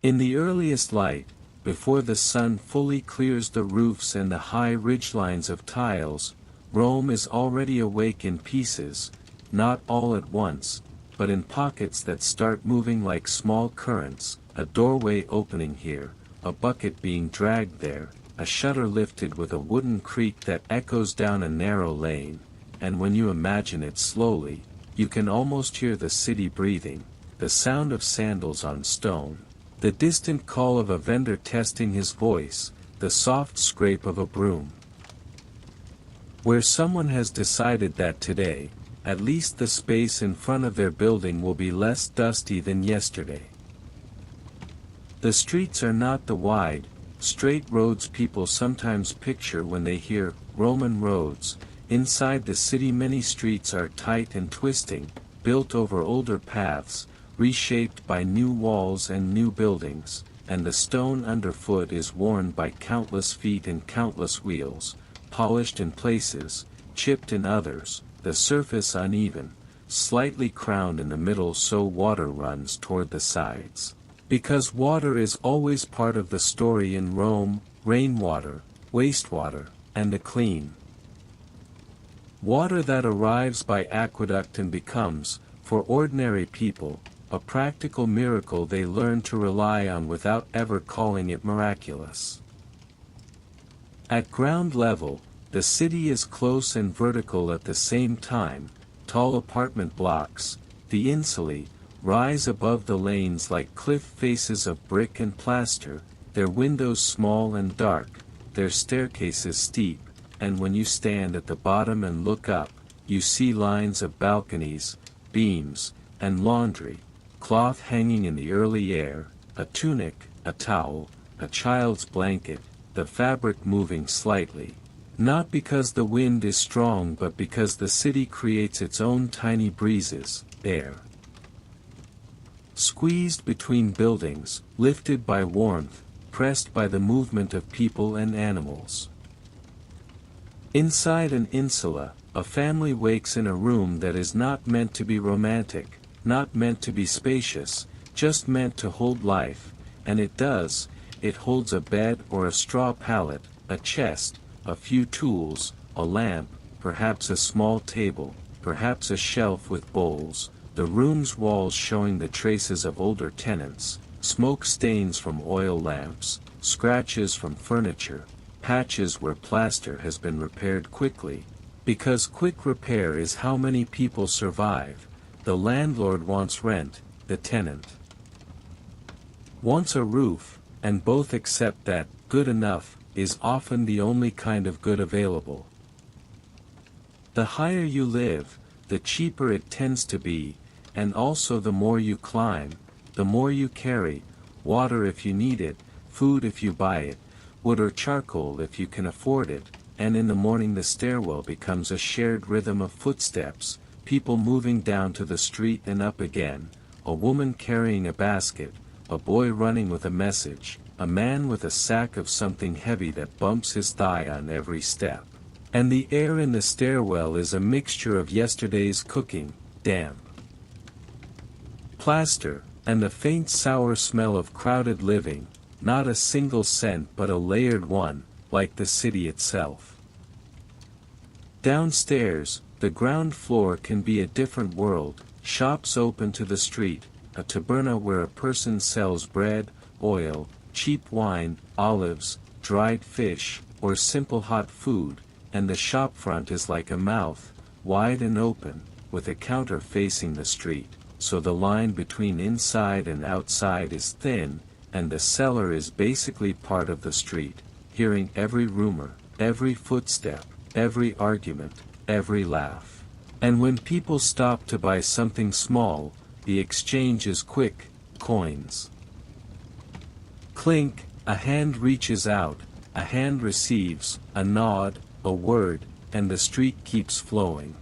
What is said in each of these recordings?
In the earliest light, before the sun fully clears the roofs and the high ridgelines of tiles, Rome is already awake in pieces, not all at once, but in pockets that start moving like small currents, a doorway opening here, a bucket being dragged there, a shutter lifted with a wooden creak that echoes down a narrow lane, and when you imagine it slowly, you can almost hear the city breathing, the sound of sandals on stone, the distant call of a vendor testing his voice, the soft scrape of a broom. Where someone has decided that today, at least the space in front of their building will be less dusty than yesterday. The streets are not the wide, straight roads people sometimes picture when they hear Roman roads. Inside the city many streets are tight and twisting, built over older paths, reshaped by new walls and new buildings, and the stone underfoot is worn by countless feet and countless wheels, polished in places, chipped in others, the surface uneven, slightly crowned in the middle so water runs toward the sides. Because water is always part of the story in Rome, rainwater, wastewater, and the clean water that arrives by aqueduct and becomes, for ordinary people, a practical miracle they learn to rely on without ever calling it miraculous. At ground level, the city is close and vertical at the same time. Tall apartment blocks, the insulae, rise above the lanes like cliff faces of brick and plaster, their windows small and dark, their staircases steep, and when you stand at the bottom and look up, you see lines of balconies, beams, and laundry, cloth hanging in the early air, a tunic, a towel, a child's blanket, the fabric moving slightly. Not because the wind is strong but because the city creates its own tiny breezes, air squeezed between buildings, lifted by warmth, pressed by the movement of people and animals. Inside an insula, a family wakes in a room that is not meant to be romantic, not meant to be spacious, just meant to hold life, and it does. It holds a bed or a straw pallet, a chest, a few tools, a lamp, perhaps a small table, perhaps a shelf with bowls, the room's walls showing the traces of older tenants, smoke stains from oil lamps, scratches from furniture, patches where plaster has been repaired quickly. Because quick repair is how many people survive, the landlord wants rent, the tenant wants a roof, and both accept that good enough is often the only kind of good available. The higher you live, the cheaper it tends to be, and also the more you climb, the more you carry, water if you need it, food if you buy it, wood or charcoal if you can afford it, and in the morning the stairwell becomes a shared rhythm of footsteps, people moving down to the street and up again, a woman carrying a basket, a boy running with a message, a man with a sack of something heavy that bumps his thigh on every step. And the air in the stairwell is a mixture of yesterday's cooking, damp plaster, and the faint sour smell of crowded living, not a single scent but a layered one, like the city itself. Downstairs, the ground floor can be a different world, shops open to the street, a taberna where a person sells bread, oil, cheap wine, olives, dried fish, or simple hot food, and the shopfront is like a mouth, wide and open, with a counter facing the street, so the line between inside and outside is thin, and the seller is basically part of the street, hearing every rumor, every footstep, every argument, every laugh. And when people stop to buy something small, the exchange is quick, coins clink, a hand reaches out, a hand receives, a nod, a word, and the street keeps flowing.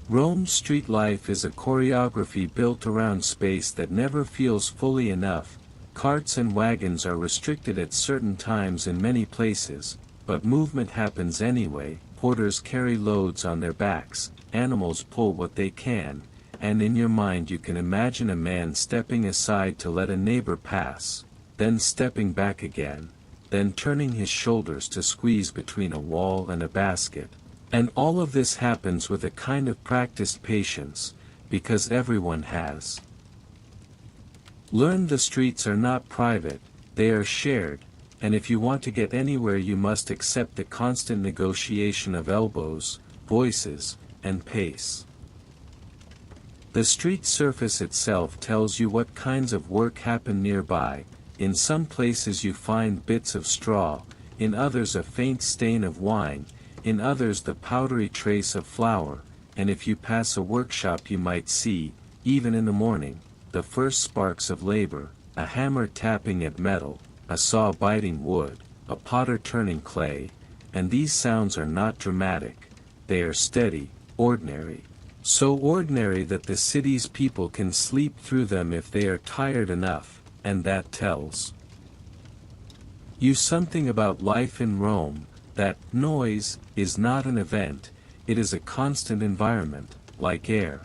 Rome's street life is a choreography built around space that never feels fully enough. Carts and wagons are restricted at certain times in many places, but movement happens anyway. Porters carry loads on their backs, animals pull what they can, and in your mind you can imagine a man stepping aside to let a neighbor pass, then stepping back again, then turning his shoulders to squeeze between a wall and a basket. And all of this happens with a kind of practiced patience, because everyone has learned the streets are not private, they are shared, and if you want to get anywhere you must accept the constant negotiation of elbows, voices, and pace. The street surface itself tells you what kinds of work happen nearby. In some places you find bits of straw, in others a faint stain of wine, in others the powdery trace of flour, and if you pass a workshop you might see, even in the morning, the first sparks of labor, a hammer tapping at metal, a saw biting wood, a potter turning clay, and these sounds are not dramatic, they are steady, ordinary. So ordinary that the city's people can sleep through them if they are tired enough, and that tells you something about life in Rome, that noise is not an event, it is a constant environment, like air.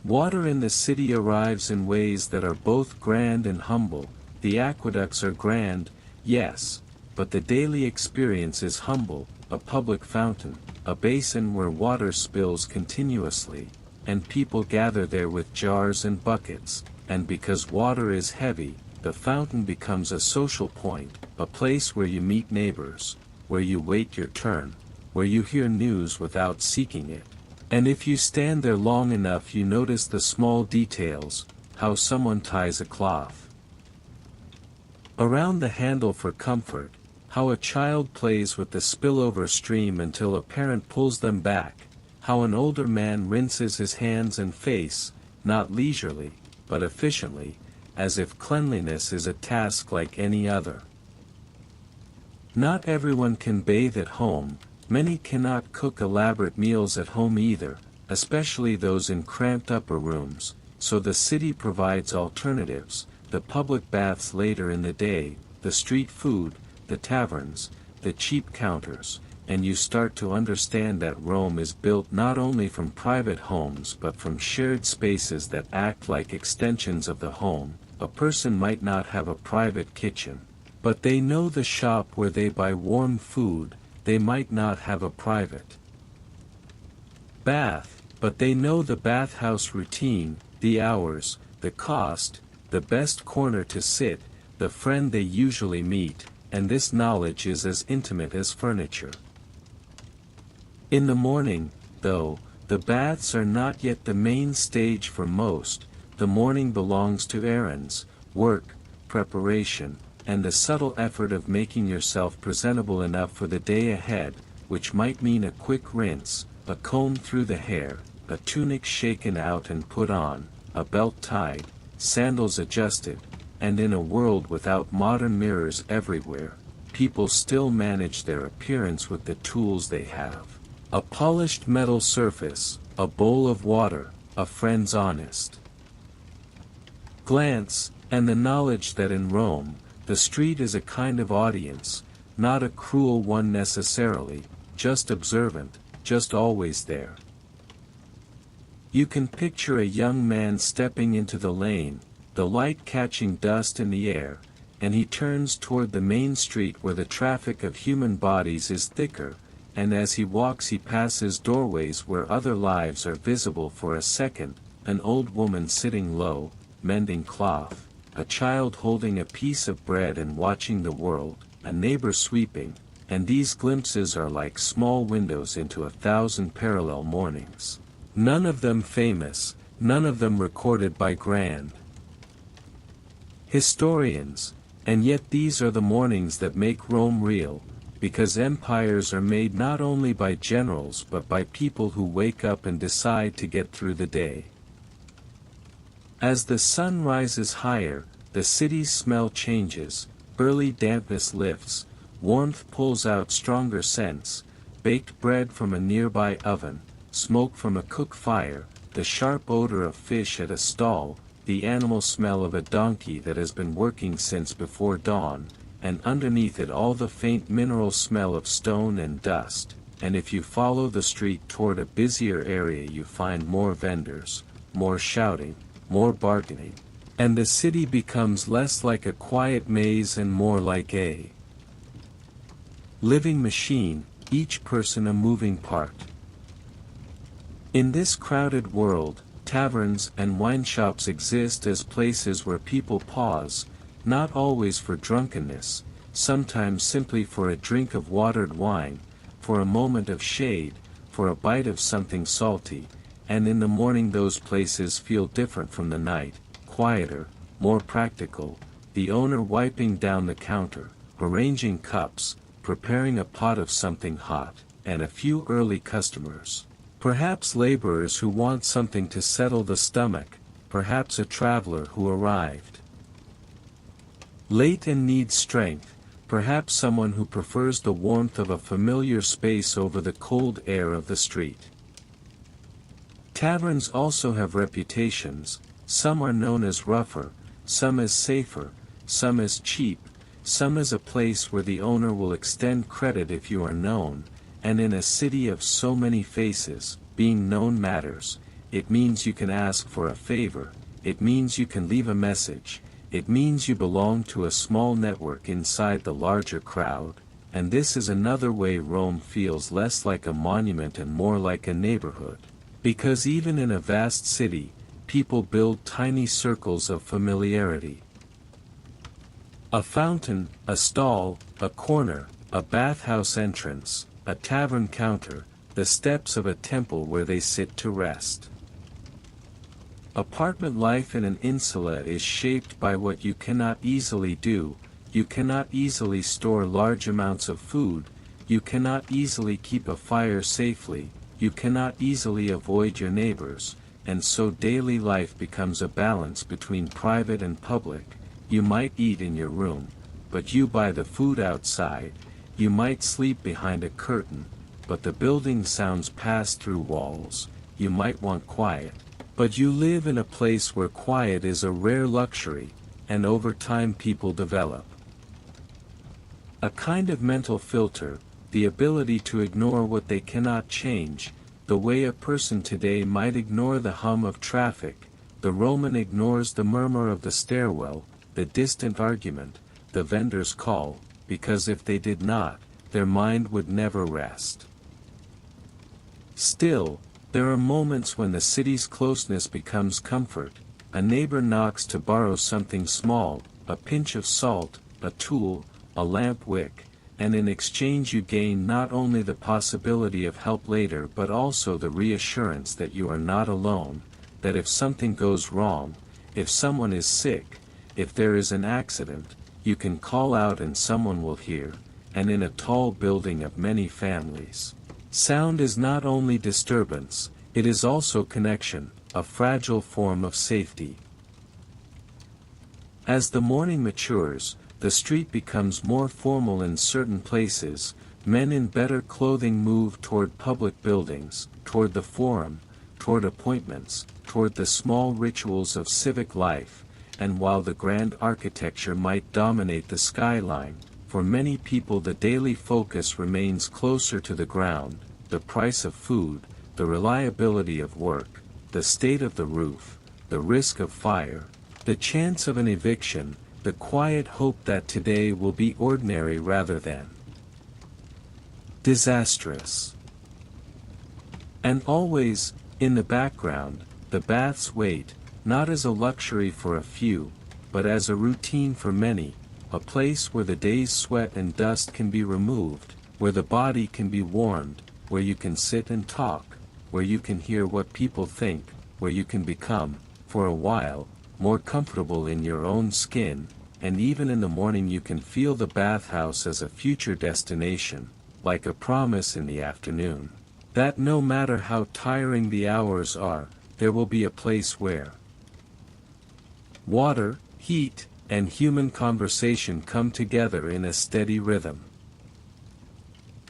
Water in the city arrives in ways that are both grand and humble. The aqueducts are grand, yes, but the daily experience is humble, a public fountain, a basin where water spills continuously, and people gather there with jars and buckets, and because water is heavy, the fountain becomes a social point, a place where you meet neighbors, where you wait your turn, where you hear news without seeking it. And if you stand there long enough you notice the small details, how someone ties a cloth around the handle for comfort, how a child plays with the spillover stream until a parent pulls them back, how an older man rinses his hands and face, not leisurely, but efficiently, as if cleanliness is a task like any other. Not everyone can bathe at home, many cannot cook elaborate meals at home either, especially those in cramped upper rooms, so the city provides alternatives, the public baths later in the day, the street food, the taverns, the cheap counters, and you start to understand that Rome is built not only from private homes but from shared spaces that act like extensions of the home. A person might not have a private kitchen, but they know the shop where they buy warm food. They might not have a private bath, but they know the bathhouse routine, the hours, the cost, the best corner to sit, the friend they usually meet, and this knowledge is as intimate as furniture. In the morning, though, the baths are not yet the main stage for most. The morning belongs to errands, work, preparation, and the subtle effort of making yourself presentable enough for the day ahead, which might mean a quick rinse, a comb through the hair, a tunic shaken out and put on, a belt tied, sandals adjusted, and in a world without modern mirrors everywhere, people still manage their appearance with the tools they have. A polished metal surface, a bowl of water, a friend's honest glance, and the knowledge that in Rome, the street is a kind of audience, not a cruel one necessarily, just observant, just always there. You can picture a young man stepping into the lane, the light catching dust in the air, and he turns toward the main street where the traffic of human bodies is thicker, and as he walks he passes doorways where other lives are visible for a second, an old woman sitting low, mending cloth, a child holding a piece of bread and watching the world, a neighbor sweeping, and these glimpses are like small windows into 1,000 parallel mornings. None of them famous, none of them recorded by grand historians, and yet these are the mornings that make Rome real, because empires are made not only by generals but by people who wake up and decide to get through the day. As the sun rises higher, the city's smell changes, early dampness lifts, warmth pulls out stronger scents, baked bread from a nearby oven, smoke from a cook fire, the sharp odor of fish at a stall, the animal smell of a donkey that has been working since before dawn, and underneath it all the faint mineral smell of stone and dust. and if you follow the street toward a busier area you find more vendors, more shouting, more bargaining, and the city becomes less like a quiet maze and more like a living machine, each person a moving part. In this crowded world, taverns and wine shops exist as places where people pause, not always for drunkenness, sometimes simply for a drink of watered wine, for a moment of shade, for a bite of something salty, and in the morning those places feel different from the night, quieter, more practical, the owner wiping down the counter, arranging cups, preparing a pot of something hot, and a few early customers. Perhaps laborers who want something to settle the stomach, perhaps a traveler who arrived late and needs strength, perhaps someone who prefers the warmth of a familiar space over the cold air of the street. Taverns also have reputations, some are known as rougher, some as safer, some as cheap, some as a place where the owner will extend credit if you are known, and in a city of so many faces, being known matters. It means you can ask for a favor, it means you can leave a message, it means you belong to a small network inside the larger crowd, and this is another way Rome feels less like a monument and more like a neighborhood. Because even in a vast city, people build tiny circles of familiarity. A fountain, a stall, a corner, a bathhouse entrance, a tavern counter, the steps of a temple where they sit to rest. Apartment life in an insula is shaped by what you cannot easily do. You cannot easily store large amounts of food, you cannot easily keep a fire safely, you cannot easily avoid your neighbors, and so daily life becomes a balance between private and public. You might eat in your room, but you buy the food outside. You might sleep behind a curtain, but the building sounds pass through walls. You might want quiet, but you live in a place where quiet is a rare luxury, and over time people develop a kind of mental filter, the ability to ignore what they cannot change, the way a person today might ignore the hum of traffic. The Roman ignores the murmur of the stairwell, the distant argument, the vendor's call, because if they did not, their mind would never rest. Still, there are moments when the city's closeness becomes comfort. A neighbor knocks to borrow something small, a pinch of salt, a tool, a lamp wick, and in exchange you gain not only the possibility of help later but also the reassurance that you are not alone, that if something goes wrong, if someone is sick, if there is an accident, you can call out and someone will hear. And in a tall building of many families, sound is not only disturbance, it is also connection, a fragile form of safety. As the morning matures, the street becomes more formal in certain places. Men in better clothing move toward public buildings, toward the forum, toward appointments, toward the small rituals of civic life, and while the grand architecture might dominate the skyline, for many people the daily focus remains closer to the ground, the price of food, the reliability of work, the state of the roof, the risk of fire, the chance of an eviction, the quiet hope that today will be ordinary rather than disastrous. And always, in the background, the baths wait, not as a luxury for a few, but as a routine for many, a place where the day's sweat and dust can be removed, where the body can be warmed, where you can sit and talk, where you can hear what people think, where you can become, for a while, more comfortable in your own skin, and even in the morning you can feel the bathhouse as a future destination, like a promise in the afternoon, that no matter how tiring the hours are, there will be a place where water, heat, and human conversation come together in a steady rhythm.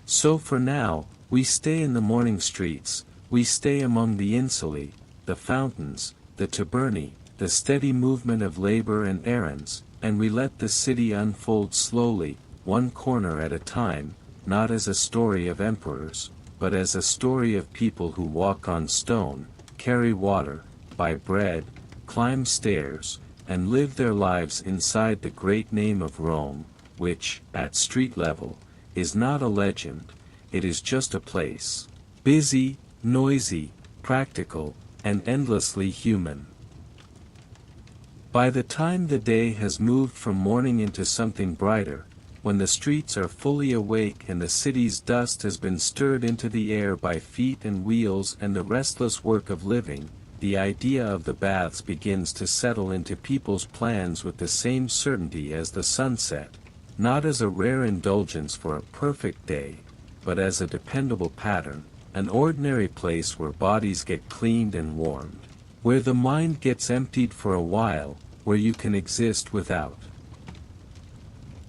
So for now, we stay in the morning streets, we stay among the insulae, the fountains, the taberni, the steady movement of labor and errands, and we let the city unfold slowly, one corner at a time, not as a story of emperors, but as a story of people who walk on stone, carry water, buy bread, climb stairs, and live their lives inside the great name of Rome, which, at street level, is not a legend, it is just a place. Busy, noisy, practical, and endlessly human. By the time the day has moved from morning into something brighter, when the streets are fully awake and the city's dust has been stirred into the air by feet and wheels and the restless work of living, the idea of the baths begins to settle into people's plans with the same certainty as the sunset, not as a rare indulgence for a perfect day, but as a dependable pattern, an ordinary place where bodies get cleaned and warmed, where the mind gets emptied for a while, where you can exist without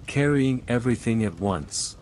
carrying everything at once.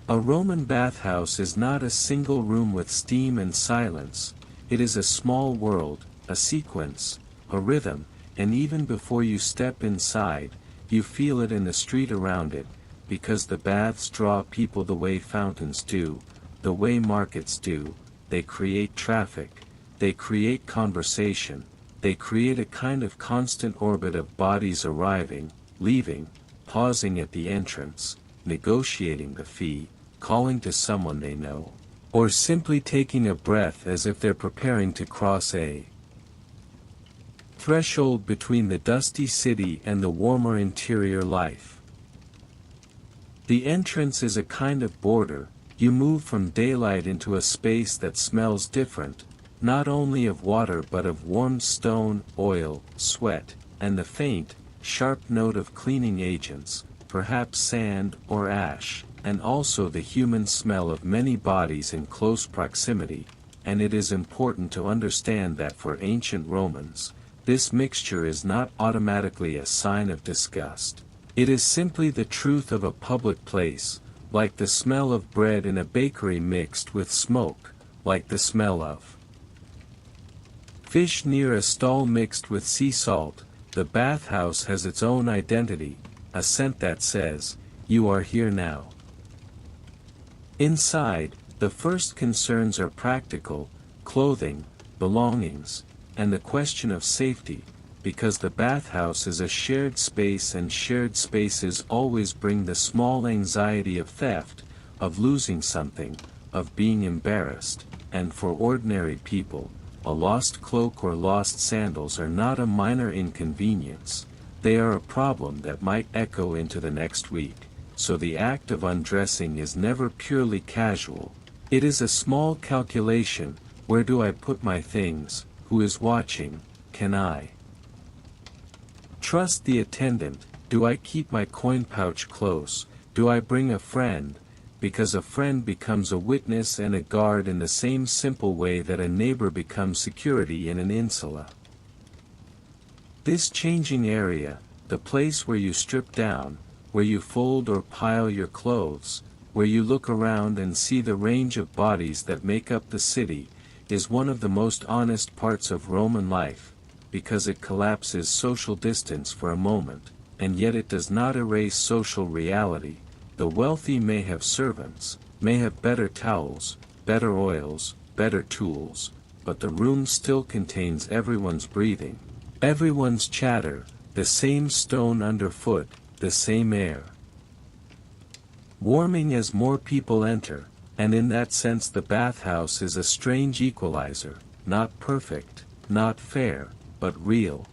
A Roman bathhouse is not a single room with steam and silence, it is a small world, a sequence, a rhythm, and even before you step inside, you feel it in the street around it, because the baths draw people the way fountains do, the way markets do, they create traffic, they create conversation, they create a kind of constant orbit of bodies arriving, leaving, pausing at the entrance, negotiating the fee, calling to someone they know, or simply taking a breath as if they're preparing to cross a threshold between the dusty city and the warmer interior life. The entrance is a kind of border, you move from daylight into a space that smells different, not only of water but of warm stone, oil, sweat, and the faint, sharp note of cleaning agents, perhaps sand or ash, and also the human smell of many bodies in close proximity, and it is important to understand that for ancient Romans, this mixture is not automatically a sign of disgust. It is simply the truth of a public place, like the smell of bread in a bakery mixed with smoke, like the smell of fish near a stall mixed with sea salt. The bathhouse has its own identity, a scent that says, "You are here now." Inside, the first concerns are practical, clothing, belongings, and the question of safety, because the bathhouse is a shared space and shared spaces always bring the small anxiety of theft, of losing something, of being embarrassed, and for ordinary people, a lost cloak or lost sandals are not a minor inconvenience, they are a problem that might echo into the next week, so the act of undressing is never purely casual, it is a small calculation, where do I put my things, who is watching, can I trust the attendant, do I keep my coin pouch close, do I bring a friend, because a friend becomes a witness and a guard in the same simple way that a neighbor becomes security in an insula. This changing area, the place where you strip down, where you fold or pile your clothes, where you look around and see the range of bodies that make up the city, is one of the most honest parts of Roman life, because it collapses social distance for a moment, and yet it does not erase social reality. The wealthy may have servants, may have better towels, better oils, better tools, but the room still contains everyone's breathing, everyone's chatter, the same stone underfoot, the same air. Warming as more people enter, and in that sense the bathhouse is a strange equalizer, not perfect, not fair, but real.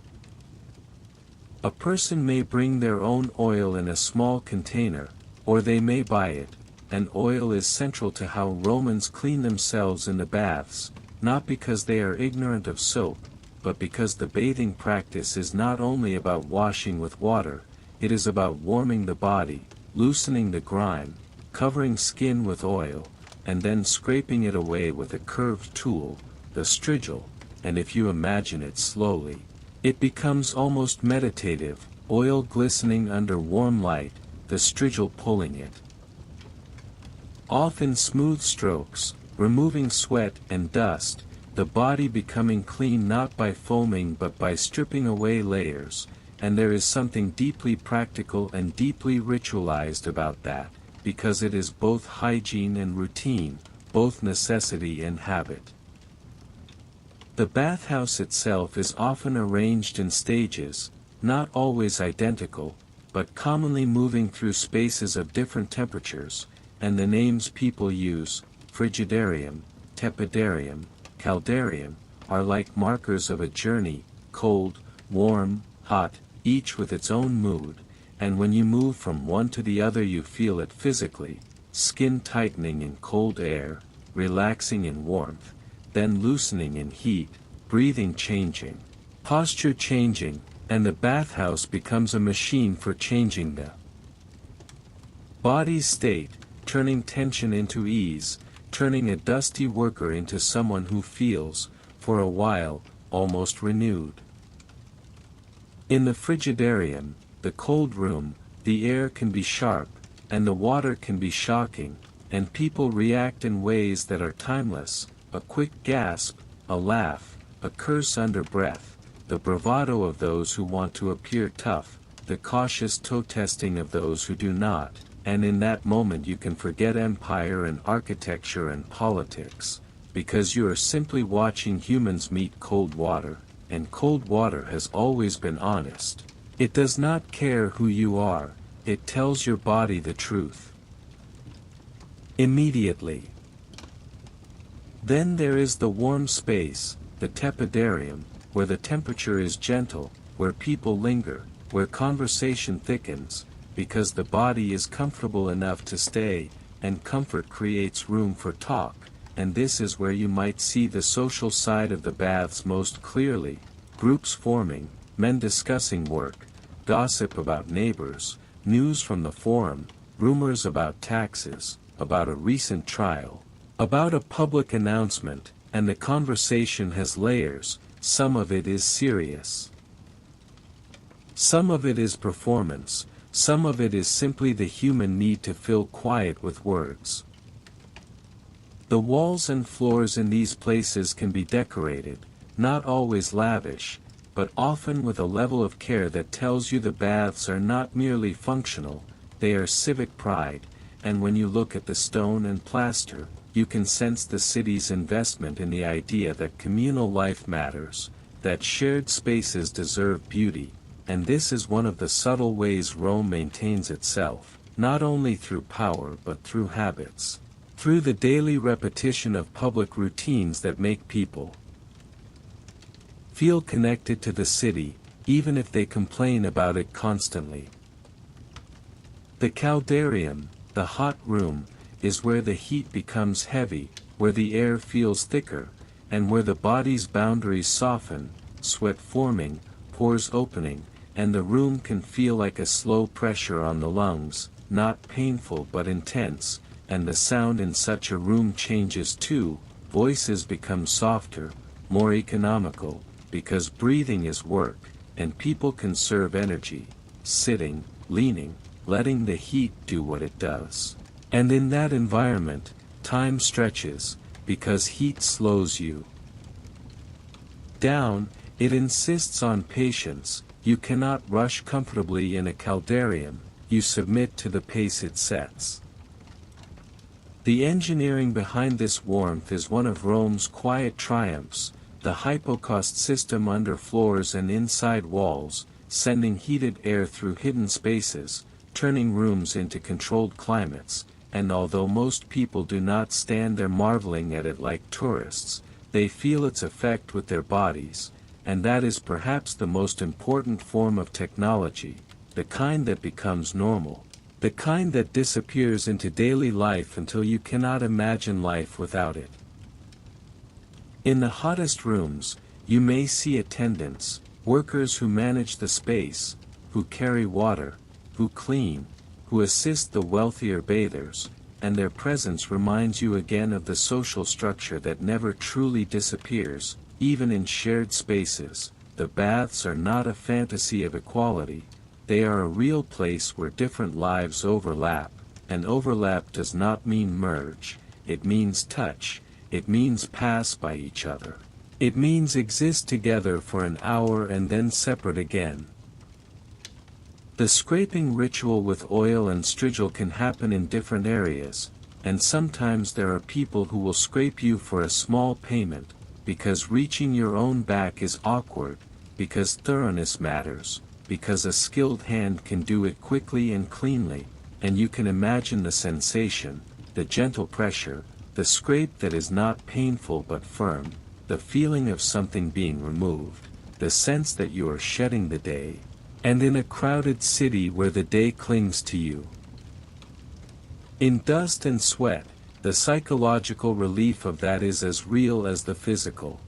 A person may bring their own oil in a small container, or they may buy it, and oil is central to how Romans clean themselves in the baths, not because they are ignorant of soap, but because the bathing practice is not only about washing with water, it is about warming the body, loosening the grime, covering skin with oil, and then scraping it away with a curved tool, the strigil, and if you imagine it slowly, it becomes almost meditative, oil glistening under warm light, the strigil pulling it off in smooth strokes, removing sweat and dust, the body becoming clean not by foaming but by stripping away layers, and there is something deeply practical and deeply ritualized about that, because it is both hygiene and routine, both necessity and habit. The bathhouse itself is often arranged in stages, not always identical, but commonly moving through spaces of different temperatures, and the names people use, frigidarium, tepidarium, caldarium, are like markers of a journey, cold, warm, hot, each with its own mood, and when you move from one to the other you feel it physically, skin tightening in cold air, relaxing in warmth, then loosening in heat, breathing changing, posture changing, and the bathhouse becomes a machine for changing the body's state, turning tension into ease, turning a dusty worker into someone who feels, for a while, almost renewed. In the frigidarium, the cold room, the air can be sharp, and the water can be shocking, and people react in ways that are timeless, a quick gasp, a laugh, a curse under breath, the bravado of those who want to appear tough, the cautious toe-testing of those who do not, and in that moment you can forget empire and architecture and politics, because you are simply watching humans meet cold water, and cold water has always been honest. It does not care who you are, it tells your body the truth. Immediately. Then there is the warm space, the tepidarium, where the temperature is gentle, where people linger, where conversation thickens, because the body is comfortable enough to stay, and comfort creates room for talk, and this is where you might see the social side of the baths most clearly, groups forming, men discussing work, gossip about neighbors, news from the forum, rumors about taxes, about a recent trial, about a public announcement, and the conversation has layers, some of it is serious. Some of it is performance, some of it is simply the human need to fill quiet with words. The walls and floors in these places can be decorated, not always lavish, but often with a level of care that tells you the baths are not merely functional, they are civic pride, and when you look at the stone and plaster, you can sense the city's investment in the idea that communal life matters, that shared spaces deserve beauty, and this is one of the subtle ways Rome maintains itself, not only through power but through habits, through the daily repetition of public routines that make people feel connected to the city, even if they complain about it constantly. The caldarium, the hot room, is where the heat becomes heavy, where the air feels thicker, and where the body's boundaries soften, sweat forming, pores opening, and the room can feel like a slow pressure on the lungs, not painful but intense, and the sound in such a room changes too, voices become softer, more economical, because breathing is work, and people conserve energy, sitting, leaning, letting the heat do what it does. And in that environment, time stretches, because heat slows you down, it insists on patience, you cannot rush comfortably in a caldarium, you submit to the pace it sets. The engineering behind this warmth is one of Rome's quiet triumphs, the hypocaust system under floors and inside walls, sending heated air through hidden spaces, turning rooms into controlled climates, and although most people do not stand there marveling at it like tourists, they feel its effect with their bodies, and that is perhaps the most important form of technology, the kind that becomes normal, the kind that disappears into daily life until you cannot imagine life without it. In the hottest rooms, you may see attendants, workers who manage the space, who carry water, who clean, who assist the wealthier bathers, and their presence reminds you again of the social structure that never truly disappears, even in shared spaces. The baths are not a fantasy of equality, they are a real place where different lives overlap, and overlap does not mean merge, it means touch, it means pass by each other. It means exist together for an hour and then separate again. The scraping ritual with oil and strigil can happen in different areas, and sometimes there are people who will scrape you for a small payment, because reaching your own back is awkward, because thoroughness matters, because a skilled hand can do it quickly and cleanly, and you can imagine the sensation, the gentle pressure, the scrape that is not painful but firm, the feeling of something being removed, the sense that you are shedding the day. And in a crowded city where the day clings to you. In dust and sweat, the psychological relief of that is as real as the physical.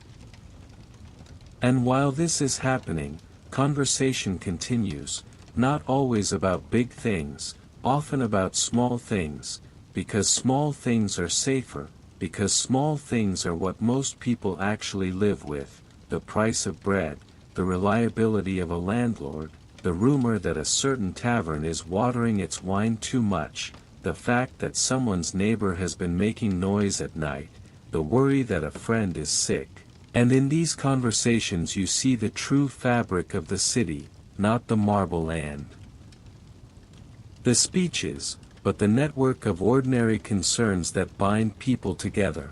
And while this is happening, conversation continues, not always about big things, often about small things, because small things are safer, because small things are what most people actually live with, the price of bread, the reliability of a landlord, the rumor that a certain tavern is watering its wine too much, the fact that someone's neighbor has been making noise at night, the worry that a friend is sick. And in these conversations you see the true fabric of the city, not the marble land. The speeches, but the network of ordinary concerns that bind people together.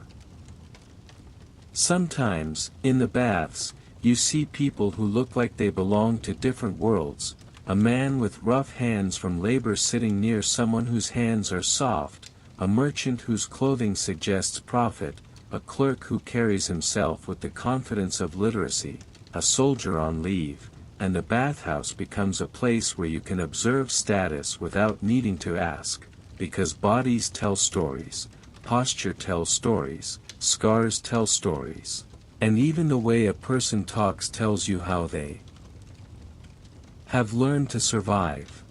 Sometimes, in the baths, you see people who look like they belong to different worlds, a man with rough hands from labor sitting near someone whose hands are soft, a merchant whose clothing suggests profit, a clerk who carries himself with the confidence of literacy, a soldier on leave, and the bathhouse becomes a place where you can observe status without needing to ask, because bodies tell stories, posture tells stories, scars tell stories. And even the way a person talks tells you how they have learned to survive.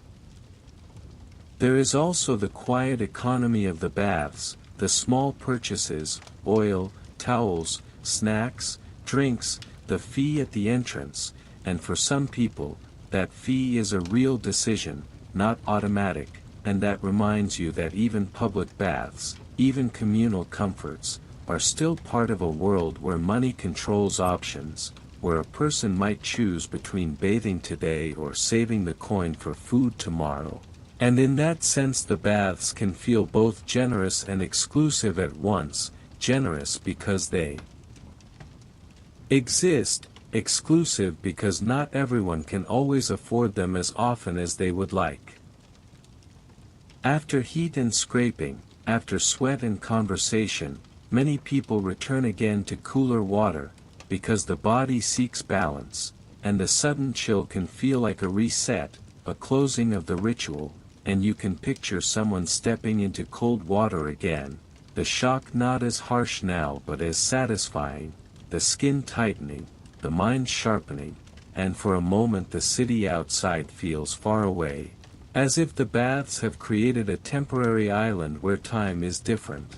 There is also the quiet economy of the baths, the small purchases, oil, towels, snacks, drinks, the fee at the entrance, and for some people, that fee is a real decision, not automatic, and that reminds you that even public baths, even communal comforts, are still part of a world where money controls options, where a person might choose between bathing today or saving the coin for food tomorrow. And in that sense the baths can feel both generous and exclusive at once, generous because they exist, exclusive because not everyone can always afford them as often as they would like. After heat and scraping, after sweat and conversation, many people return again to cooler water, because the body seeks balance, and the sudden chill can feel like a reset, a closing of the ritual, and you can picture someone stepping into cold water again, the shock not as harsh now but as satisfying, the skin tightening, the mind sharpening, and for a moment the city outside feels far away, as if the baths have created a temporary island where time is different.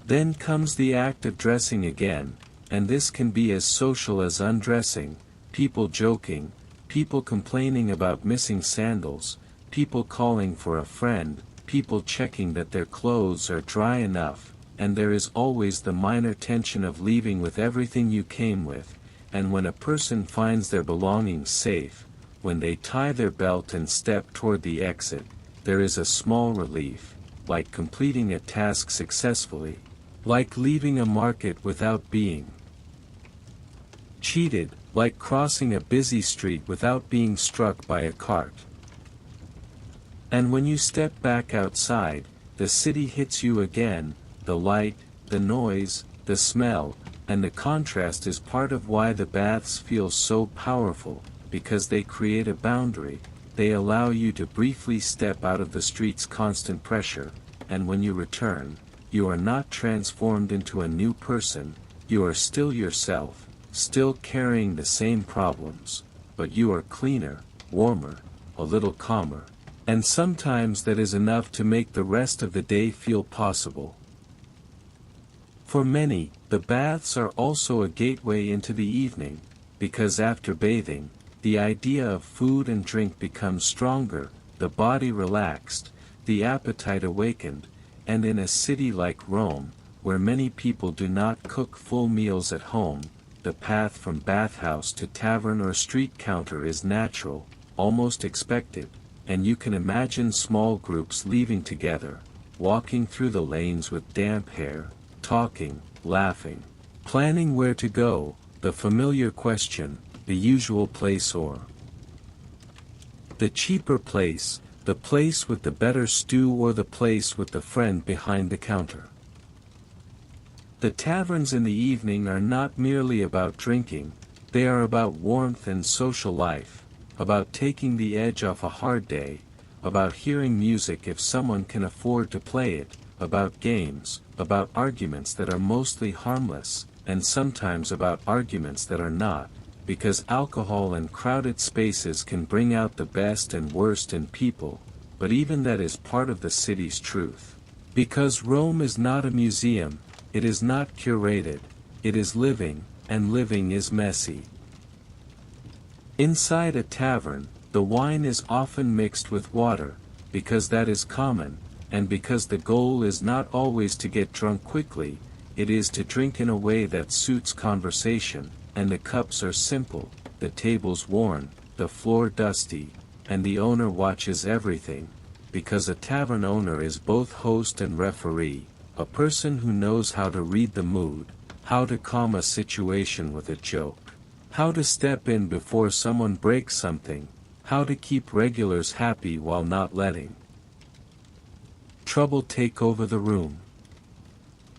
Then comes the act of dressing again, and this can be as social as undressing, people joking, people complaining about missing sandals, people calling for a friend, people checking that their clothes are dry enough, and there is always the minor tension of leaving with everything you came with, and when a person finds their belongings safe, when they tie their belt and step toward the exit, there is a small relief, like completing a task successfully, like leaving a market without being cheated, like crossing a busy street without being struck by a cart. And when you step back outside, the city hits you again, the light, the noise, the smell, and the contrast is part of why the baths feel so powerful, because they create a boundary, they allow you to briefly step out of the street's constant pressure, and when you return, you are not transformed into a new person, you are still yourself, still carrying the same problems, but you are cleaner, warmer, a little calmer, and sometimes that is enough to make the rest of the day feel possible. For many, the baths are also a gateway into the evening, because after bathing, the idea of food and drink becomes stronger, the body relaxed, the appetite awakened, and in a city like Rome, where many people do not cook full meals at home, the path from bathhouse to tavern or street counter is natural, almost expected, and you can imagine small groups leaving together, walking through the lanes with damp hair, talking, laughing, planning where to go, the familiar question, the usual place or the cheaper place, the place with the better stew or the place with the friend behind the counter. The taverns in the evening are not merely about drinking, they are about warmth and social life, about taking the edge off a hard day, about hearing music if someone can afford to play it, about games, about arguments that are mostly harmless, and sometimes about arguments that are not, because alcohol and crowded spaces can bring out the best and worst in people, but even that is part of the city's truth. Because Rome is not a museum, it is not curated, it is living, and living is messy. Inside a tavern, the wine is often mixed with water, because that is common, and because the goal is not always to get drunk quickly, it is to drink in a way that suits conversation, and the cups are simple, the tables worn, the floor dusty, and the owner watches everything, because a tavern owner is both host and referee, a person who knows how to read the mood, how to calm a situation with a joke, how to step in before someone breaks something, how to keep regulars happy while not letting trouble take over the room.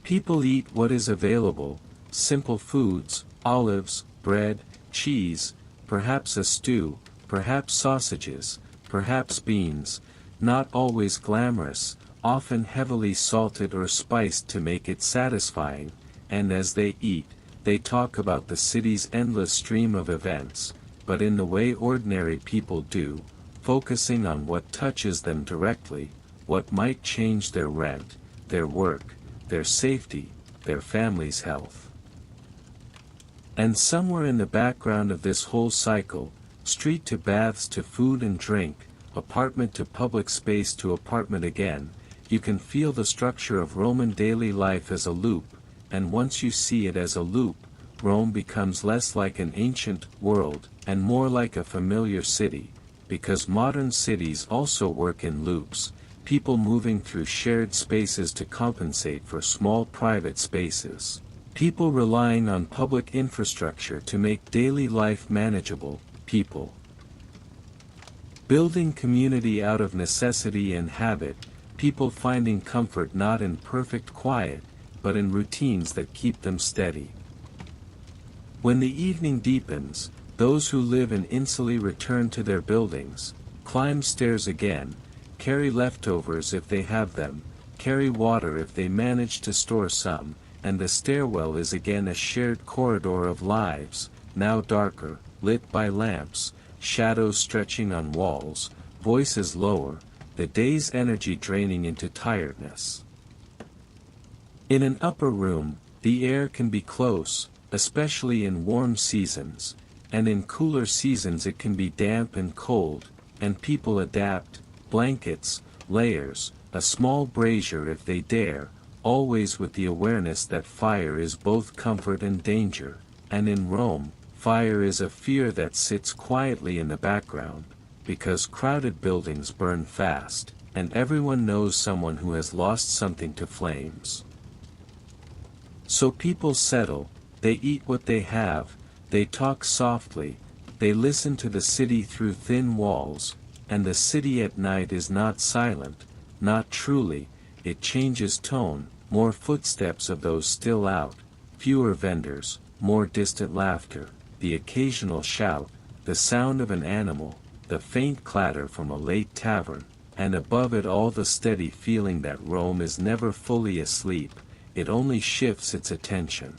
People eat what is available, simple foods, olives, bread, cheese, perhaps a stew, perhaps sausages, perhaps beans, not always glamorous, often heavily salted or spiced to make it satisfying, and as they eat, they talk about the city's endless stream of events, but in the way ordinary people do, focusing on what touches them directly, what might change their rent, their work, their safety, their family's health. And somewhere in the background of this whole cycle, street to baths to food and drink, apartment to public space to apartment again, you can feel the structure of Roman daily life as a loop, and once you see it as a loop, Rome becomes less like an ancient world, and more like a familiar city, because modern cities also work in loops, people moving through shared spaces to compensate for small private spaces. People relying on public infrastructure to make daily life manageable, people building community out of necessity and habit, people finding comfort not in perfect quiet, but in routines that keep them steady. When the evening deepens, those who live in Insuli return to their buildings, climb stairs again, carry leftovers if they have them, carry water if they manage to store some, and the stairwell is again a shared corridor of lives, now darker, lit by lamps, shadows stretching on walls, voices lower, the day's energy draining into tiredness. In an upper room, the air can be close, especially in warm seasons, and in cooler seasons it can be damp and cold, and people adapt, blankets, layers, a small brazier if they dare, always with the awareness that fire is both comfort and danger, and in Rome, fire is a fear that sits quietly in the background, because crowded buildings burn fast, and everyone knows someone who has lost something to flames. So people settle, they eat what they have, they talk softly, they listen to the city through thin walls, and the city at night is not silent, not truly, it changes tone, more footsteps of those still out, fewer vendors, more distant laughter, the occasional shout, the sound of an animal, the faint clatter from a late tavern, and above it all the steady feeling that Rome is never fully asleep, it only shifts its attention.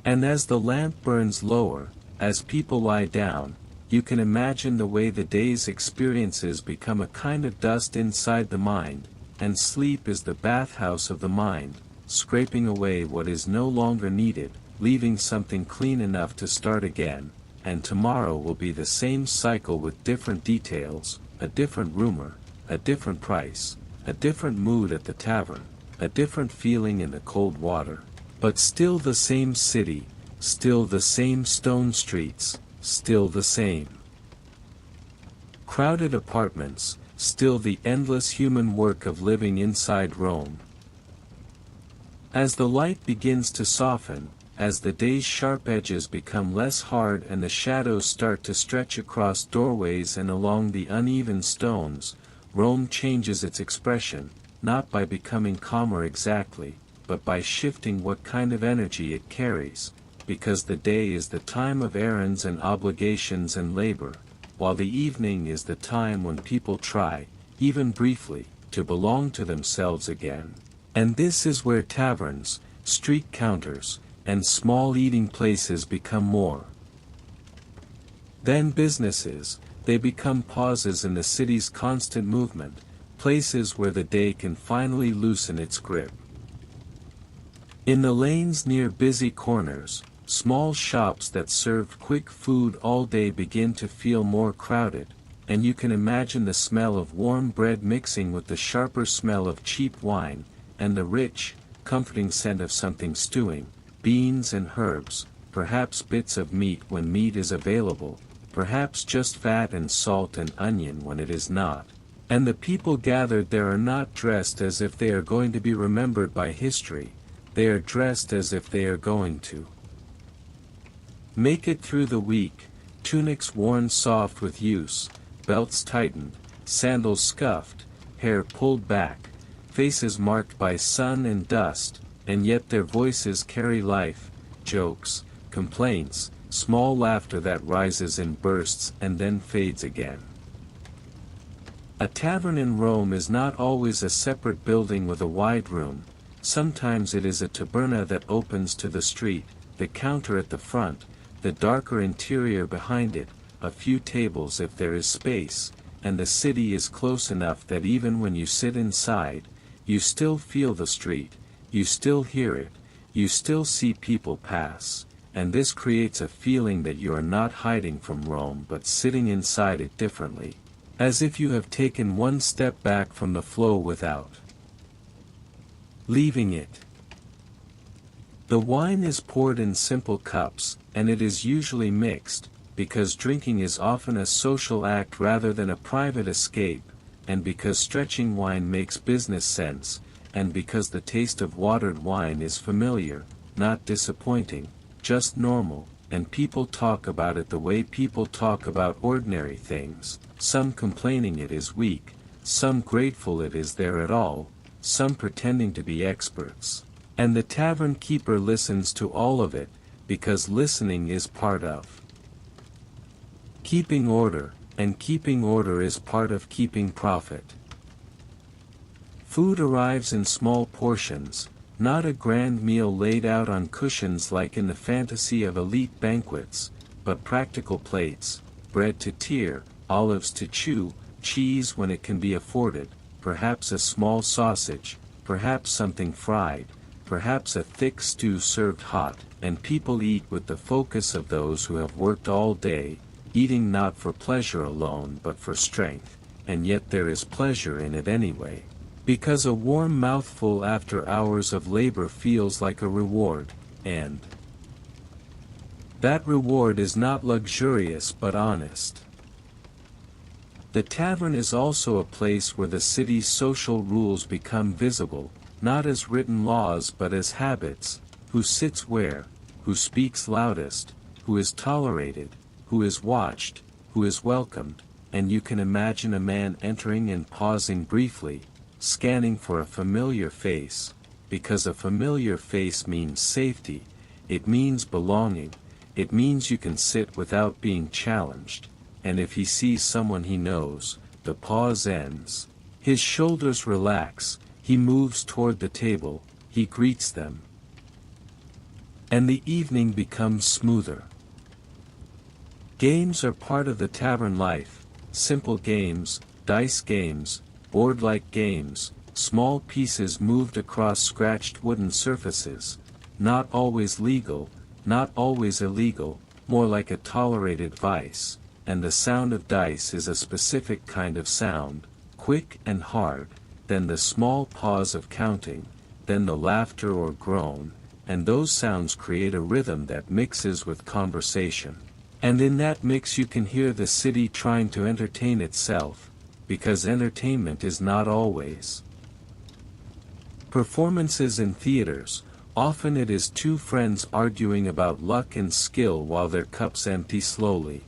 And as the lamp burns lower, as people lie down, you can imagine the way the day's experiences become a kind of dust inside the mind, and sleep is the bathhouse of the mind, scraping away what is no longer needed, leaving something clean enough to start again, and tomorrow will be the same cycle with different details, a different rumor, a different price, a different mood at the tavern, a different feeling in the cold water, but still the same city, still the same stone streets, still the same Crowded apartments, still the endless human work of living inside Rome. As the light begins to soften, as the day's sharp edges become less hard and the shadows start to stretch across doorways and along the uneven stones, Rome changes its expression, not by becoming calmer exactly, but by shifting what kind of energy it carries, because the day is the time of errands and obligations and labor, while the evening is the time when people try, even briefly, to belong to themselves again. And this is where taverns, street counters, and small eating places become more than businesses. They become pauses in the city's constant movement, places where the day can finally loosen its grip. In the lanes near busy corners, small shops that served quick food all day begin to feel more crowded, and you can imagine the smell of warm bread mixing with the sharper smell of cheap wine, and the rich, comforting scent of something stewing, beans and herbs, perhaps bits of meat when meat is available, perhaps just fat and salt and onion when it is not. And the people gathered there are not dressed as if they are going to be remembered by history, they are dressed as if they are going to make it through the week, tunics worn soft with use, belts tightened, sandals scuffed, hair pulled back, faces marked by sun and dust, and yet their voices carry life, jokes, complaints, small laughter that rises in bursts and then fades again. A tavern in Rome is not always a separate building with a wide room, sometimes it is a taberna that opens to the street, the counter at the front, the darker interior behind it, a few tables if there is space, and the city is close enough that even when you sit inside, you still feel the street, you still hear it, you still see people pass, and this creates a feeling that you are not hiding from Rome but sitting inside it differently, as if you have taken one step back from the flow without leaving it. The wine is poured in simple cups, and it is usually mixed, because drinking is often a social act rather than a private escape, and because stretching wine makes business sense, and because the taste of watered wine is familiar, not disappointing, just normal, and people talk about it the way people talk about ordinary things, some complaining it is weak, some grateful it is there at all, some pretending to be experts. And the tavern keeper listens to all of it, because listening is part of keeping order, and keeping order is part of keeping profit. Food arrives in small portions, not a grand meal laid out on cushions like in the fantasy of elite banquets, but practical plates, bread to tear, olives to chew, cheese when it can be afforded, perhaps a small sausage, perhaps something fried, perhaps a thick stew served hot, and people eat with the focus of those who have worked all day, eating not for pleasure alone but for strength, and yet there is pleasure in it anyway, because a warm mouthful after hours of labor feels like a reward, and that reward is not luxurious but honest. The tavern is also a place where the city's social rules become visible, not as written laws but as habits, who sits where, who speaks loudest, who is tolerated, who is watched, who is welcomed, and you can imagine a man entering and pausing briefly, scanning for a familiar face, because a familiar face means safety, it means belonging, it means you can sit without being challenged, and if he sees someone he knows, the pause ends. His shoulders relax, he moves toward the table, he greets them. And the evening becomes smoother. Games are part of the tavern life, simple games, dice games, board-like games, small pieces moved across scratched wooden surfaces, not always legal, not always illegal, more like a tolerated vice, and the sound of dice is a specific kind of sound, quick and hard, then the small pause of counting, then the laughter or groan, and those sounds create a rhythm that mixes with conversation. And in that mix you can hear the city trying to entertain itself, because entertainment is not always performances in theaters. Often it is two friends arguing about luck and skill while their cups empty slowly.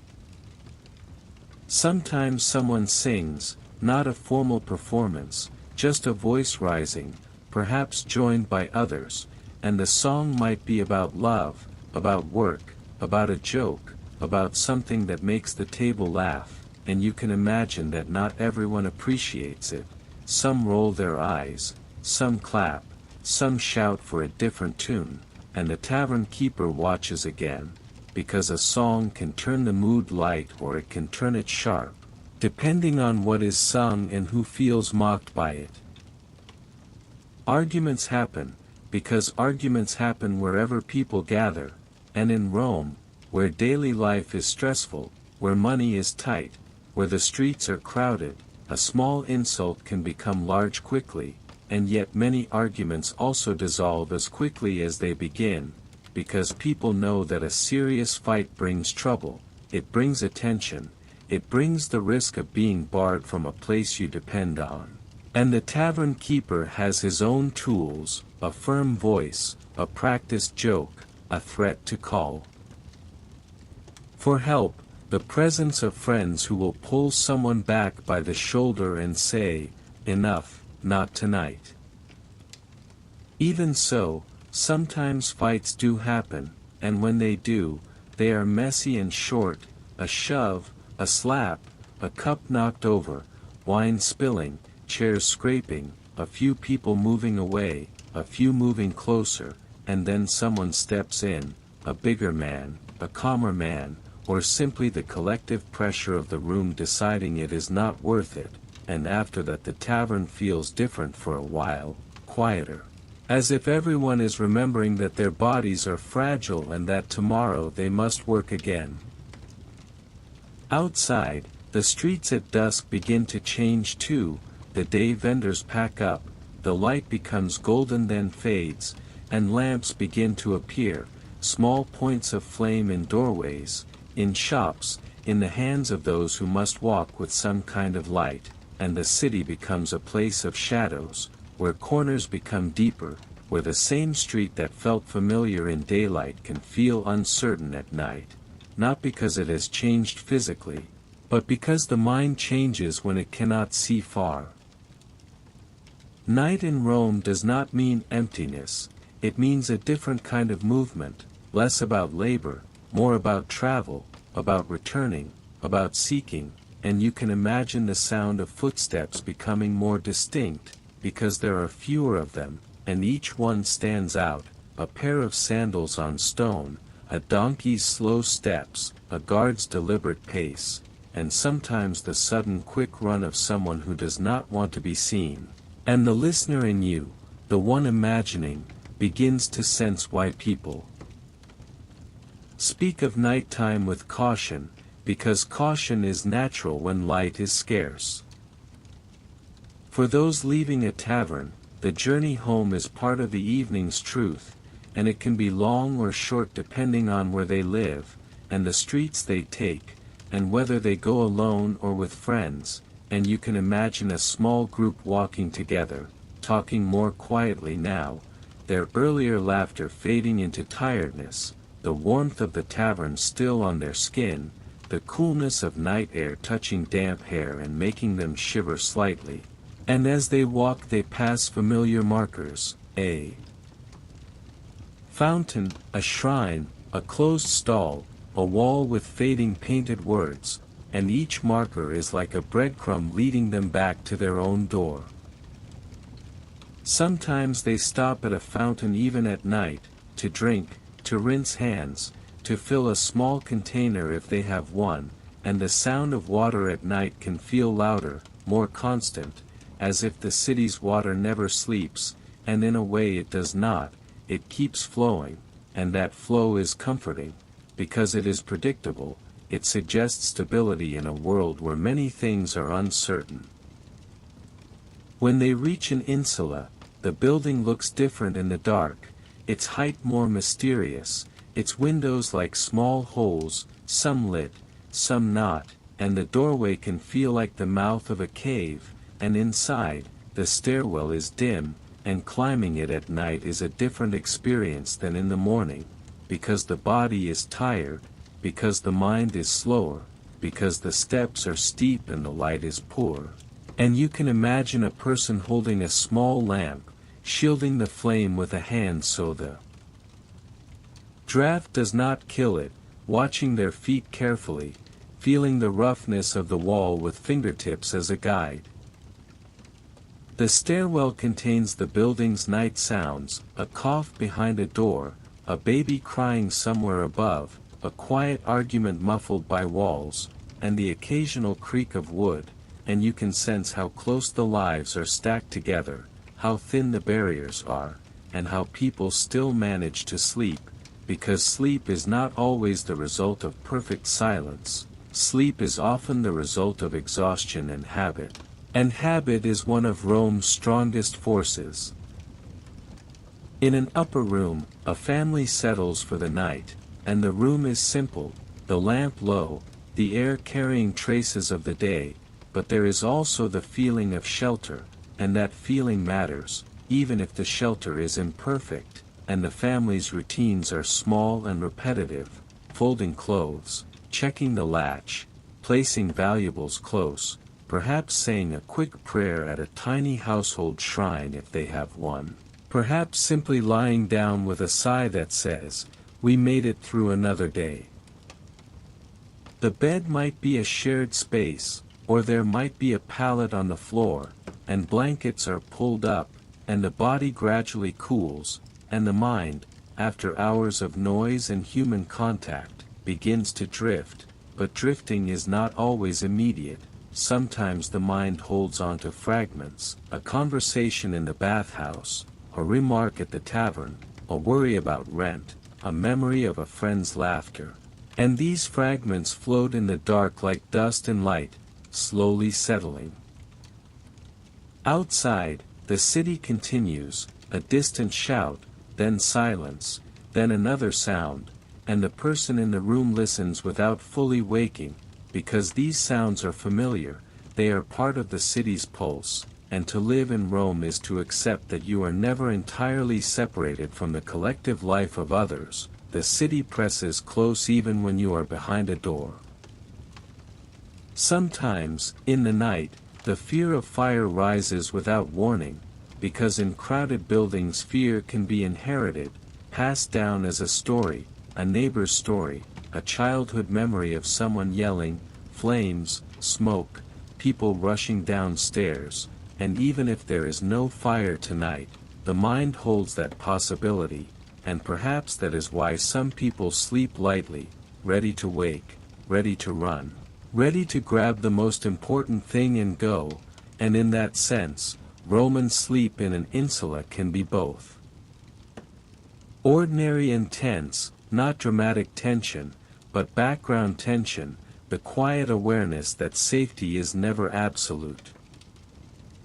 Sometimes someone sings, not a formal performance, just a voice rising, perhaps joined by others, and the song might be about love, about work, about a joke, about something that makes the table laugh, and you can imagine that not everyone appreciates it. Some roll their eyes, some clap, some shout for a different tune, and the tavern keeper watches again, because a song can turn the mood light or it can turn it sharp, depending on what is sung and who feels mocked by it. Arguments happen, because arguments happen wherever people gather, and in Rome, where daily life is stressful, where money is tight, where the streets are crowded, a small insult can become large quickly, and yet many arguments also dissolve as quickly as they begin, because people know that a serious fight brings trouble, it brings attention, it brings the risk of being barred from a place you depend on. And the tavern keeper has his own tools, a firm voice, a practiced joke, a threat to call for help, the presence of friends who will pull someone back by the shoulder and say, "Enough, not tonight." Even so, sometimes fights do happen, and when they do, they are messy and short, a shove, a slap, a cup knocked over, wine spilling, chairs scraping, a few people moving away, a few moving closer, and then someone steps in, a bigger man, a calmer man, or simply the collective pressure of the room deciding it is not worth it, and after that the tavern feels different for a while, quieter. As if everyone is remembering that their bodies are fragile and that tomorrow they must work again. Outside, the streets at dusk begin to change too, the day vendors pack up, the light becomes golden then fades, and lamps begin to appear, small points of flame in doorways, in shops, in the hands of those who must walk with some kind of light, and the city becomes a place of shadows, where corners become deeper, where the same street that felt familiar in daylight can feel uncertain at night, not because it has changed physically, but because the mind changes when it cannot see far. Night in Rome does not mean emptiness, it means a different kind of movement, less about labor, more about travel, about returning, about seeking, and you can imagine the sound of footsteps becoming more distinct, because there are fewer of them, and each one stands out, a pair of sandals on stone, a donkey's slow steps, a guard's deliberate pace, and sometimes the sudden quick run of someone who does not want to be seen. And the listener in you, the one imagining, begins to sense why people speak of nighttime with caution, because caution is natural when light is scarce. For those leaving a tavern, the journey home is part of the evening's truth, and it can be long or short depending on where they live, and the streets they take, and whether they go alone or with friends, and you can imagine a small group walking together, talking more quietly now, their earlier laughter fading into tiredness, the warmth of the tavern still on their skin, the coolness of night air touching damp hair and making them shiver slightly. And as they walk they pass familiar markers, a fountain, a shrine, a closed stall, a wall with fading painted words, and each marker is like a breadcrumb leading them back to their own door. Sometimes they stop at a fountain even at night, to drink, to rinse hands, to fill a small container if they have one, and the sound of water at night can feel louder, more constant, as if the city's water never sleeps, and in a way it does not, it keeps flowing, and that flow is comforting, because it is predictable, it suggests stability in a world where many things are uncertain. When they reach an insula, the building looks different in the dark, its height more mysterious, its windows like small holes, some lit, some not, and the doorway can feel like the mouth of a cave, and inside, the stairwell is dim, and climbing it at night is a different experience than in the morning, because the body is tired, because the mind is slower, because the steps are steep and the light is poor. And you can imagine a person holding a small lamp, shielding the flame with a hand so the draught does not kill it, watching their feet carefully, feeling the roughness of the wall with fingertips as a guide. The stairwell contains the building's night sounds, a cough behind a door, a baby crying somewhere above, a quiet argument muffled by walls, and the occasional creak of wood, and you can sense how close the lives are stacked together, how thin the barriers are, and how people still manage to sleep, because sleep is not always the result of perfect silence, sleep is often the result of exhaustion and habit. And habit is one of Rome's strongest forces. In an upper room, a family settles for the night, and the room is simple, the lamp low, the air carrying traces of the day, but there is also the feeling of shelter, and that feeling matters, even if the shelter is imperfect, and the family's routines are small and repetitive, folding clothes, checking the latch, placing valuables close, perhaps saying a quick prayer at a tiny household shrine if they have one, perhaps simply lying down with a sigh that says, "We made it through another day." The bed might be a shared space, or there might be a pallet on the floor, and blankets are pulled up, and the body gradually cools, and the mind, after hours of noise and human contact, begins to drift, but drifting is not always immediate. Sometimes the mind holds on to fragments, a conversation in the bathhouse, a remark at the tavern, a worry about rent, a memory of a friend's laughter. And these fragments float in the dark like dust and light, slowly settling. Outside, the city continues, a distant shout, then silence, then another sound, and the person in the room listens without fully waking, because these sounds are familiar, they are part of the city's pulse, and to live in Rome is to accept that you are never entirely separated from the collective life of others. The city presses close even when you are behind a door. Sometimes, in the night, the fear of fire rises without warning, because in crowded buildings fear can be inherited, passed down as a story, a neighbor's story, a childhood memory of someone yelling, flames, smoke, people rushing downstairs, and even if there is no fire tonight, the mind holds that possibility, and perhaps that is why some people sleep lightly, ready to wake, ready to run, ready to grab the most important thing and go, and in that sense, Roman sleep in an insula can be both ordinary and tense, not dramatic tension, but background tension, the quiet awareness that safety is never absolute.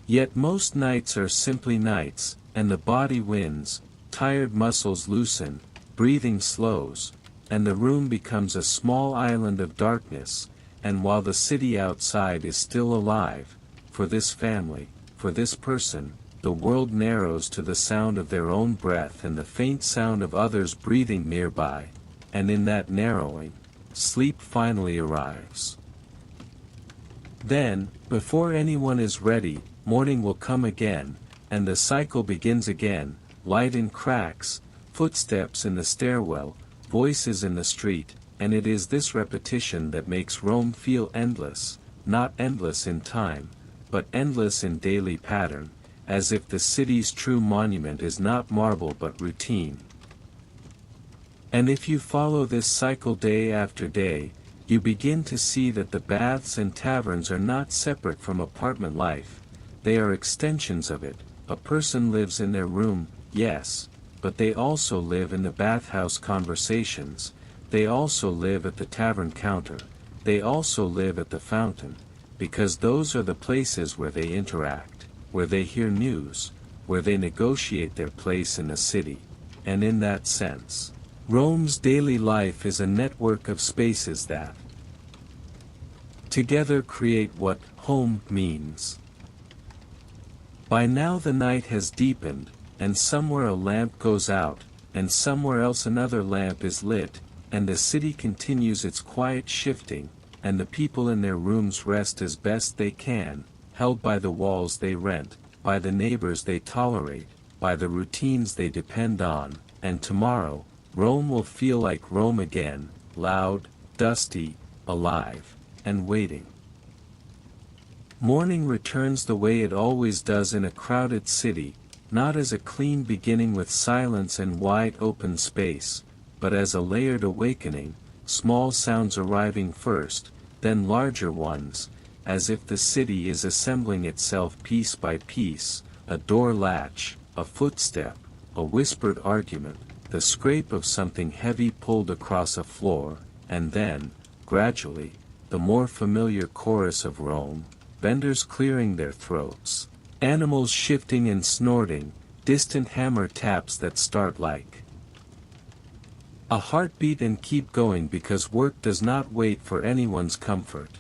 Yet most nights are simply nights, and the body wins, tired muscles loosen, breathing slows, and the room becomes a small island of darkness, and while the city outside is still alive, for this family, for this person, the world narrows to the sound of their own breath and the faint sound of others breathing nearby, and in that narrowing, sleep finally arrives. Then, before anyone is ready, morning will come again, and the cycle begins again, light in cracks, footsteps in the stairwell, voices in the street, and it is this repetition that makes Rome feel endless, not endless in time, but endless in daily pattern, as if the city's true monument is not marble but routine. And if you follow this cycle day after day, you begin to see that the baths and taverns are not separate from apartment life, they are extensions of it. A person lives in their room, yes, but they also live in the bathhouse conversations, they also live at the tavern counter, they also live at the fountain, because those are the places where they interact, where they hear news, where they negotiate their place in the city, and in that sense, Rome's daily life is a network of spaces that together create what home means. By now the night has deepened, and somewhere a lamp goes out, and somewhere else another lamp is lit, and the city continues its quiet shifting, and the people in their rooms rest as best they can, held by the walls they rent, by the neighbors they tolerate, by the routines they depend on, and tomorrow, Rome will feel like Rome again, loud, dusty, alive, and waiting. Morning returns the way it always does in a crowded city, not as a clean beginning with silence and wide open space, but as a layered awakening, small sounds arriving first, then larger ones, as if the city is assembling itself piece by piece, a door latch, a footstep, a whispered argument, the scrape of something heavy pulled across a floor, and then, gradually, the more familiar chorus of Rome, vendors clearing their throats, animals shifting and snorting, distant hammer taps that start like a heartbeat and keep going because work does not wait for anyone's comfort.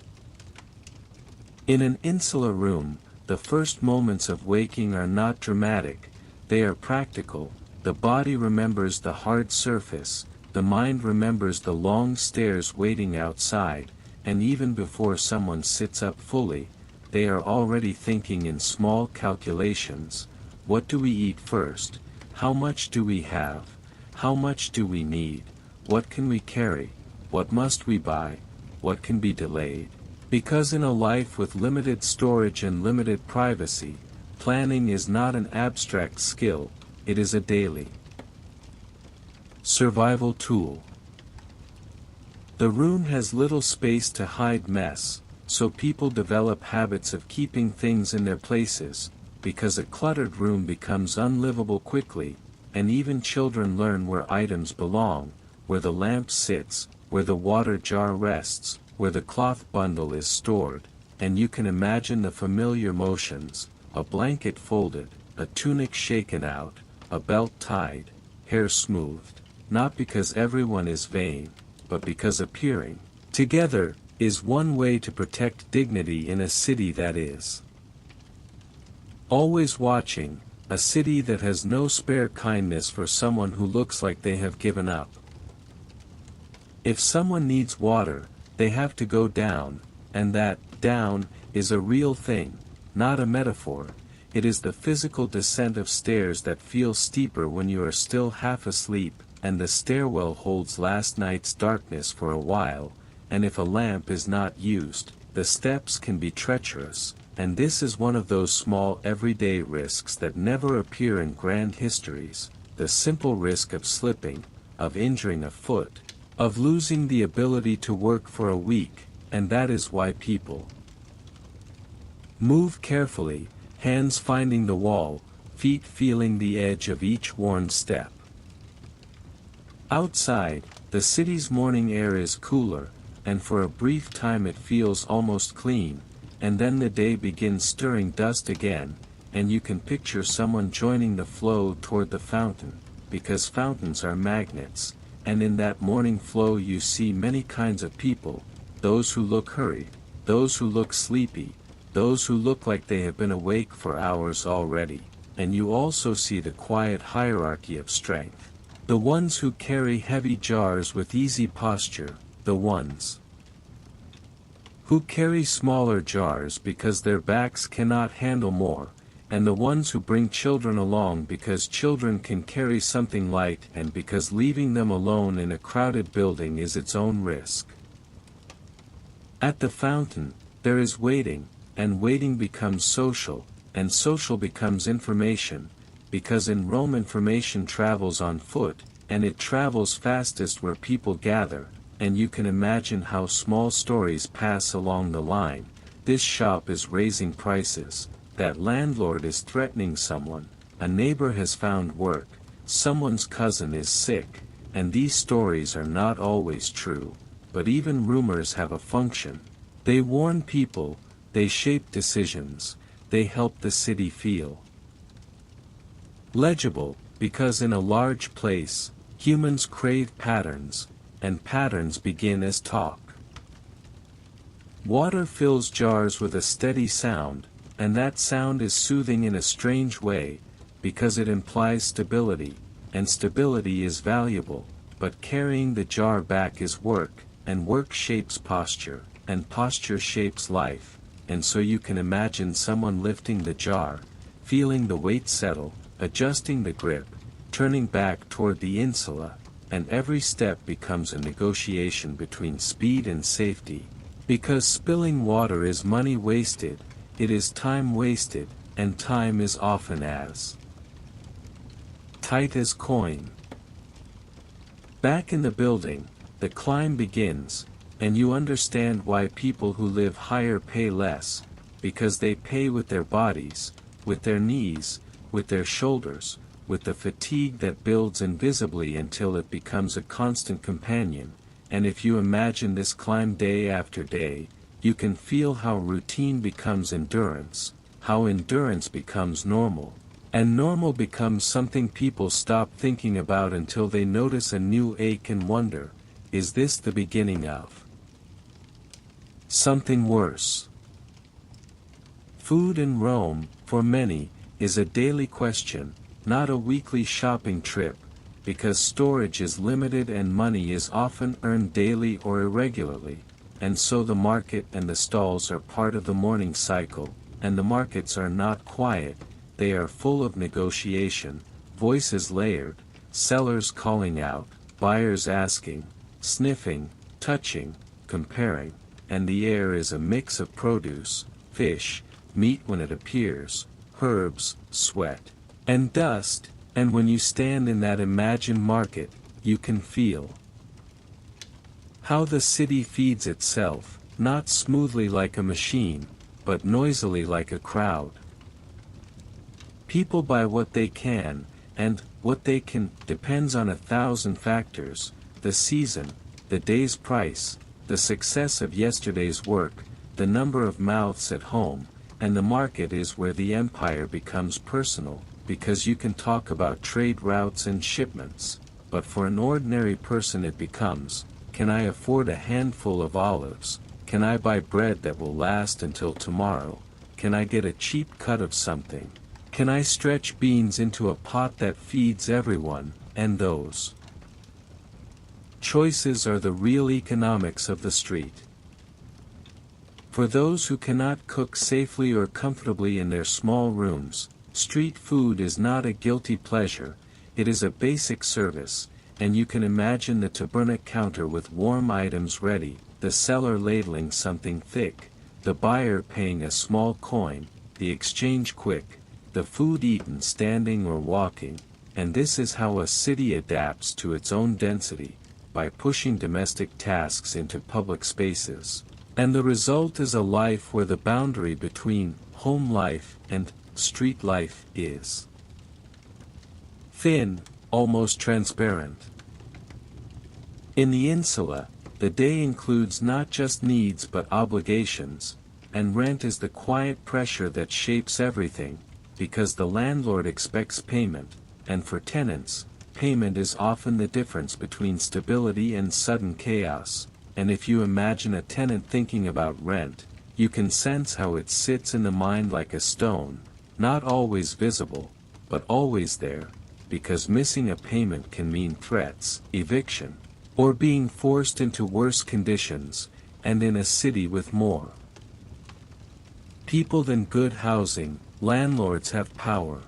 In an insular room, the first moments of waking are not dramatic, they are practical. The body remembers the hard surface, the mind remembers the long stairs waiting outside, and even before someone sits up fully, they are already thinking in small calculations. What do we eat first? How much do we have? How much do we need? What can we carry? What must we buy? What can be delayed? Because in a life with limited storage and limited privacy, planning is not an abstract skill, it is a daily survival tool. The room has little space to hide mess, so people develop habits of keeping things in their places, because a cluttered room becomes unlivable quickly, and even children learn where items belong, where the lamp sits, where the water jar rests, where the cloth bundle is stored, and you can imagine the familiar motions, a blanket folded, a tunic shaken out, a belt tied, hair smoothed, not because everyone is vain, but because appearing together is one way to protect dignity in a city that is always watching, a city that has no spare kindness for someone who looks like they have given up. If someone needs water, they have to go down, and that down is a real thing, not a metaphor. It is the physical descent of stairs that feels steeper when you are still half asleep, and the stairwell holds last night's darkness for a while, and if a lamp is not used, the steps can be treacherous, and this is one of those small everyday risks that never appear in grand histories, the simple risk of slipping, of injuring a foot, of losing the ability to work for a week, and that is why people move carefully, hands finding the wall, feet feeling the edge of each worn step. Outside, the city's morning air is cooler, and for a brief time it feels almost clean, and then the day begins stirring dust again, and you can picture someone joining the flow toward the fountain, because fountains are magnets, and in that morning flow you see many kinds of people, those who look hurried, those who look sleepy, those who look like they have been awake for hours already, and you also see the quiet hierarchy of strength. The ones who carry heavy jars with easy posture, the ones who carry smaller jars because their backs cannot handle more, and the ones who bring children along because children can carry something light and because leaving them alone in a crowded building is its own risk. At the fountain, there is waiting, and waiting becomes social, and social becomes information, because in Rome information travels on foot, and it travels fastest where people gather, and you can imagine how small stories pass along the line. This shop is raising prices, that landlord is threatening someone, a neighbor has found work, someone's cousin is sick, and these stories are not always true, but even rumors have a function. They warn people, they shape decisions, they help the city feel legible, because in a large place, Humans crave patterns, and patterns begin as talk. Water fills jars with a steady sound, and that sound is soothing in a strange way, because it implies stability, and stability is valuable, but carrying the jar back is work, and work shapes posture, and posture shapes life, and so you can imagine someone lifting the jar, feeling the weight settle, adjusting the grip, turning back toward the insula, and every step becomes a negotiation between speed and safety. Because spilling water is money wasted, it is time wasted, and time is often as tight as coin. Back in the building, the climb begins, and you understand why people who live higher pay less, because they pay with their bodies, with their knees, with their shoulders, with the fatigue that builds invisibly until it becomes a constant companion. And if you imagine this climb day after day, you can feel how routine becomes endurance, how endurance becomes normal, and normal becomes something people stop thinking about until they notice a new ache and wonder, is this the beginning of something worse? Food in Rome, for many, is a daily question, not a weekly shopping trip, because storage is limited and money is often earned daily or irregularly, and so the market and the stalls are part of the morning cycle, and the markets are not quiet, they are full of negotiation, voices layered, sellers calling out, buyers asking, sniffing, touching, comparing, and the air is a mix of produce, fish, meat when it appears, herbs, sweat, and dust. And when you stand in that imagined market, you can feel how the city feeds itself, not smoothly like a machine, but noisily like a crowd. People buy what they can, and what they can depends on 1,000 factors: the season, the day's price, the success of yesterday's work, the number of mouths at home, and the market is where the empire becomes personal. Because you can talk about trade routes and shipments, but for an ordinary person it becomes, can I afford a handful of olives, can I buy bread that will last until tomorrow, can I get a cheap cut of something, can I stretch beans into a pot that feeds everyone, and those choices are the real economics of the street. For those who cannot cook safely or comfortably in their small rooms, street food is not a guilty pleasure, it is a basic service, and you can imagine the taberna counter with warm items ready, the seller ladling something thick, the buyer paying a small coin, the exchange quick, the food eaten standing or walking, and this is how a city adapts to its own density, by pushing domestic tasks into public spaces. And the result is a life where the boundary between home life and street life is thin, almost transparent. In the insula, the day includes not just needs but obligations, and rent is the quiet pressure that shapes everything, because the landlord expects payment, and for tenants, payment is often the difference between stability and sudden chaos, and if you imagine a tenant thinking about rent, you can sense how it sits in the mind like a stone, not always visible, but always there, because missing a payment can mean threats, eviction, or being forced into worse conditions, and in a city with more people than good housing, landlords have power.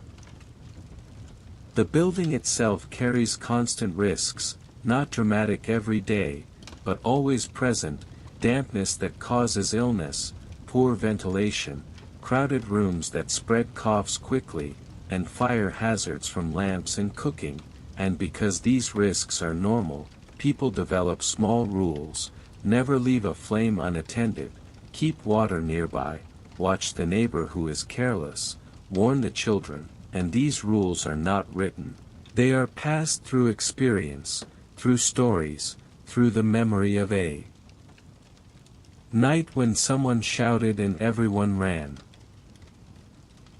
The building itself carries constant risks, not dramatic every day, but always present, dampness that causes illness, poor ventilation, crowded rooms that spread coughs quickly, and fire hazards from lamps and cooking, and because these risks are normal, people develop small rules: never leave a flame unattended, keep water nearby, watch the neighbor who is careless, warn the children, and these rules are not written. They are passed through experience, through stories, through the memory of a night when someone shouted and everyone ran.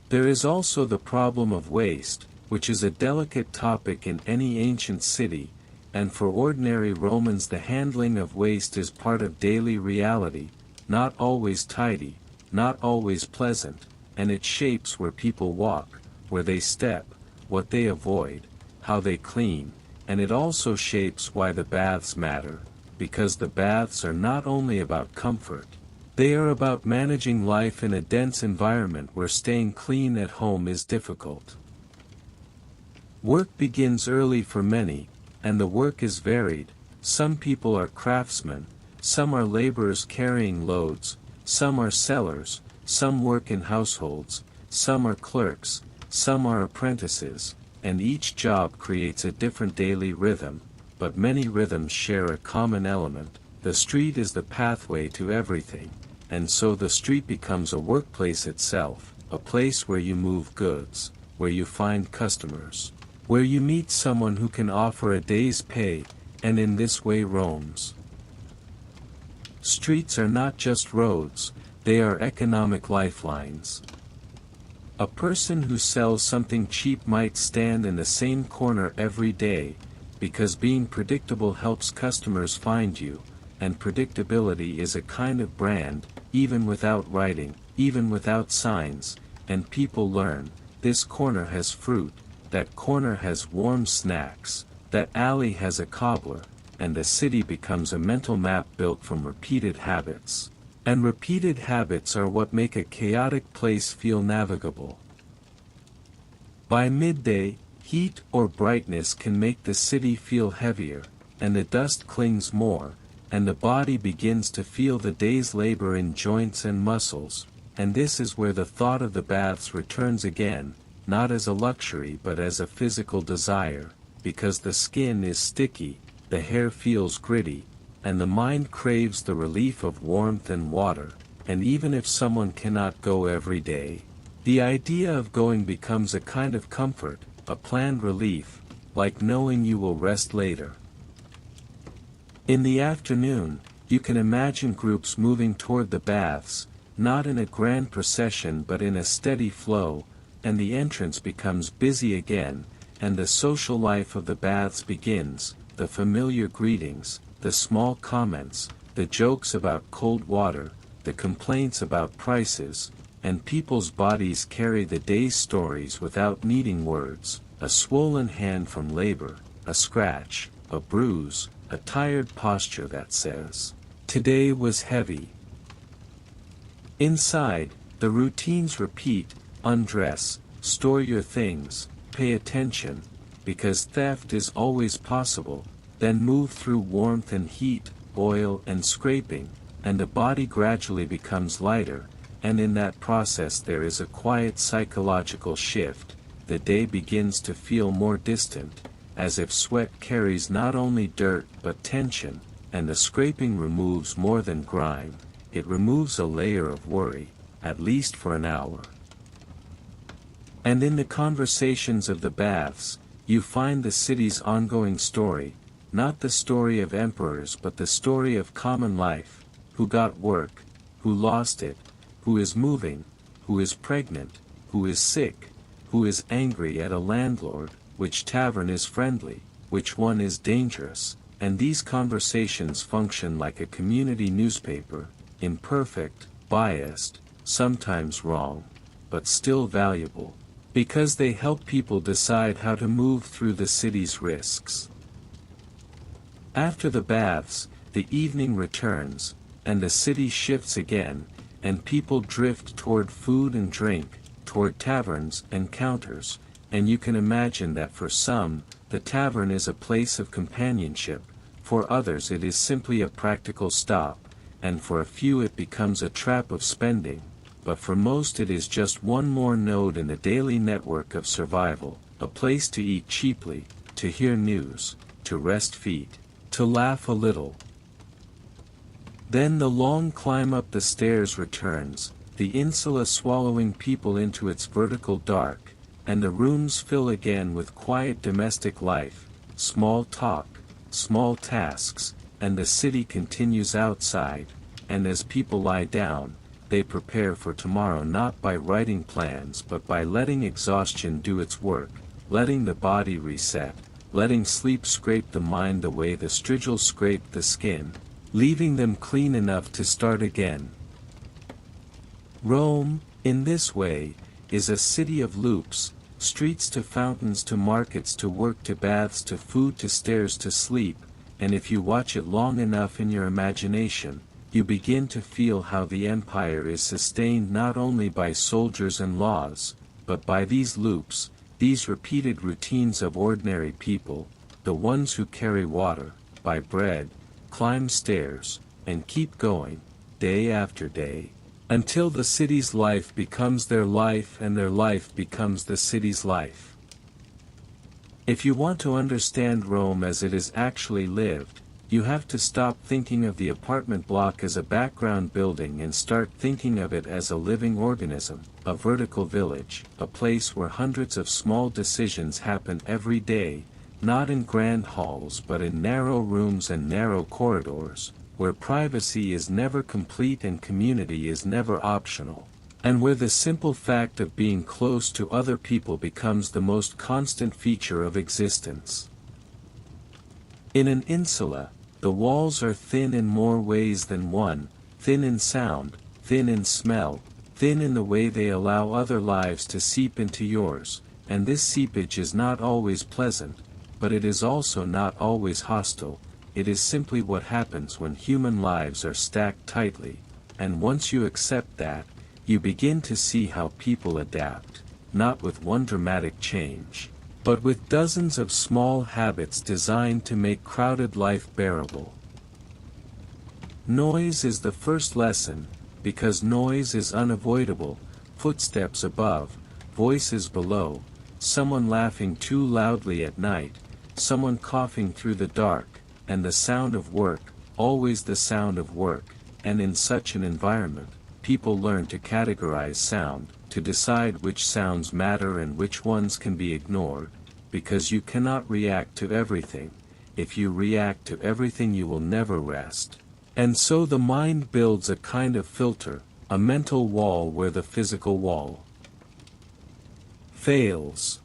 There is also the problem of waste, which is a delicate topic in any ancient city, and for ordinary Romans the handling of waste is part of daily reality, not always tidy, not always pleasant, and it shapes where people walk, where they step, what they avoid, how they clean, and it also shapes why the baths matter, because the baths are not only about comfort. They are about managing life in a dense environment where staying clean at home is difficult. Work begins early for many, and the work is varied. Some people are craftsmen, some are laborers carrying loads, some are sellers, some work in households, some are clerks, some are apprentices, and each job creates a different daily rhythm, but many rhythms share a common element. The street is the pathway to everything, and so the street becomes a workplace itself, a place where you move goods, where you find customers, where you meet someone who can offer a day's pay, and in this way roams. Streets are not just roads, they are economic lifelines. A person who sells something cheap might stand in the same corner every day, because being predictable helps customers find you, and predictability is a kind of brand, even without writing, even without signs, and people learn, this corner has fruit, that corner has warm snacks, that alley has a cobbler, and the city becomes a mental map built from repeated habits. And repeated habits are what make a chaotic place feel navigable. By midday, heat or brightness can make the city feel heavier, and the dust clings more, and the body begins to feel the day's labor in joints and muscles, and this is where the thought of the baths returns again, not as a luxury but as a physical desire, because the skin is sticky, the hair feels gritty, and the mind craves the relief of warmth and water, and even if someone cannot go every day, the idea of going becomes a kind of comfort, a planned relief, like knowing you will rest later. In the afternoon, you can imagine groups moving toward the baths, not in a grand procession but in a steady flow, and the entrance becomes busy again, and the social life of the baths begins, the familiar greetings, the small comments, the jokes about cold water, the complaints about prices, and people's bodies carry the day's stories without needing words, a swollen hand from labor, a scratch, a bruise, a tired posture that says, "Today was heavy." Inside, the routines repeat: undress, store your things, pay attention, because theft is always possible, then move through warmth and heat, oil and scraping, and the body gradually becomes lighter, and in that process there is a quiet psychological shift. The day begins to feel more distant, as if sweat carries not only dirt but tension, and the scraping removes more than grime, it removes a layer of worry, at least for an hour. And in the conversations of the baths, you find the city's ongoing story, not the story of emperors but the story of common life, who got work, who lost it, who is moving, who is pregnant, who is sick, who is angry at a landlord, which tavern is friendly, which one is dangerous, and these conversations function like a community newspaper, imperfect, biased, sometimes wrong, but still valuable, because they help people decide how to move through the city's risks. After the baths, the evening returns, and the city shifts again, and people drift toward food and drink, toward taverns and counters, and you can imagine that for some, the tavern is a place of companionship, for others it is simply a practical stop, and for a few it becomes a trap of spending, but for most it is just one more node in the daily network of survival, a place to eat cheaply, to hear news, to rest feet, to laugh a little. Then the long climb up the stairs returns, the insula swallowing people into its vertical dark, and the rooms fill again with quiet domestic life, small talk, small tasks, and the city continues outside, and as people lie down, they prepare for tomorrow not by writing plans but by letting exhaustion do its work, letting the body reset, letting sleep scrape the mind the way the strigils scrape the skin, leaving them clean enough to start again. Rome, in this way, is a city of loops, streets to fountains to markets to work to baths to food to stairs to sleep, and if you watch it long enough in your imagination, you begin to feel how the empire is sustained not only by soldiers and laws, but by these loops, these repeated routines of ordinary people, the ones who carry water, buy bread, climb stairs, and keep going, day after day, until the city's life becomes their life and their life becomes the city's life. If you want to understand Rome as it is actually lived, you have to stop thinking of the apartment block as a background building and start thinking of it as a living organism, a vertical village, a place where hundreds of small decisions happen every day, not in grand halls but in narrow rooms and narrow corridors, where privacy is never complete and community is never optional, and where the simple fact of being close to other people becomes the most constant feature of existence. In an insula, the walls are thin in more ways than one, thin in sound, thin in smell, thin in the way they allow other lives to seep into yours, and this seepage is not always pleasant, but it is also not always hostile. It is simply what happens when human lives are stacked tightly, and once you accept that, you begin to see how people adapt, not with one dramatic change, but with dozens of small habits designed to make crowded life bearable. Noise is the first lesson, because noise is unavoidable, footsteps above, voices below, someone laughing too loudly at night, someone coughing through the dark, and the sound of work, always the sound of work, and in such an environment, people learn to categorize sound, to decide which sounds matter and which ones can be ignored, because you cannot react to everything. If you react to everything you will never rest. And so the mind builds a kind of filter, a mental wall where the physical wall fails.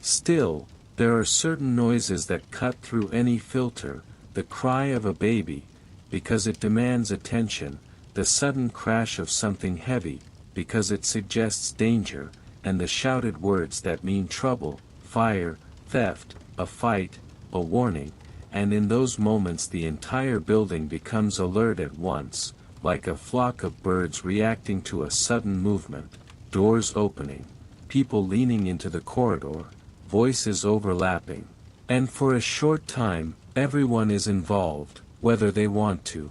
Still, there are certain noises that cut through any filter, the cry of a baby, because it demands attention, the sudden crash of something heavy, because it suggests danger, and the shouted words that mean trouble, fire, theft, a fight, a warning, and in those moments the entire building becomes alert at once, like a flock of birds reacting to a sudden movement, doors opening, people leaning into the corridor, voices overlapping, and for a short time, everyone is involved, whether they want to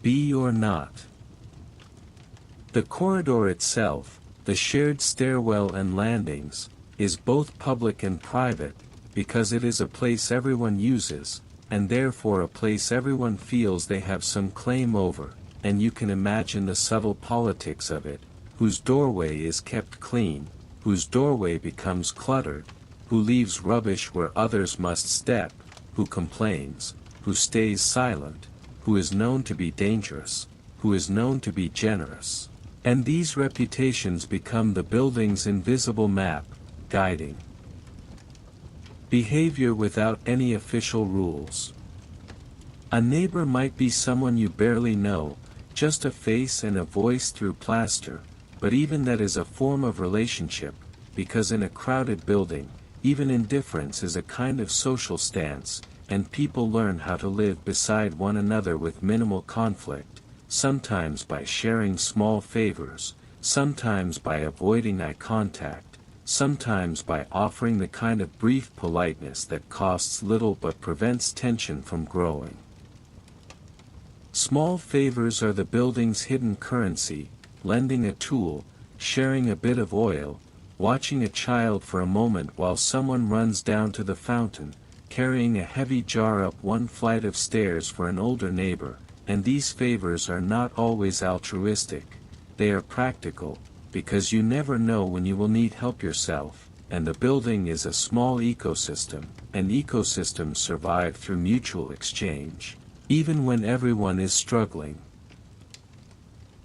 be or not. The corridor itself, the shared stairwell and landings, is both public and private, because it is a place everyone uses, and therefore a place everyone feels they have some claim over, and you can imagine the subtle politics of it, whose doorway is kept clean, whose doorway becomes cluttered, who leaves rubbish where others must step, who complains, who stays silent, who is known to be dangerous, who is known to be generous. And these reputations become the building's invisible map, guiding behavior without any official rules. A neighbor might be someone you barely know, just a face and a voice through plaster, but even that is a form of relationship, because in a crowded building, even indifference is a kind of social stance, and people learn how to live beside one another with minimal conflict, sometimes by sharing small favors, sometimes by avoiding eye contact, sometimes by offering the kind of brief politeness that costs little but prevents tension from growing. Small favors are the building's hidden currency, lending a tool, sharing a bit of oil, watching a child for a moment while someone runs down to the fountain, carrying a heavy jar up one flight of stairs for an older neighbor, and these favors are not always altruistic, they are practical, because you never know when you will need help yourself, and the building is a small ecosystem, and ecosystems survive through mutual exchange, even when everyone is struggling.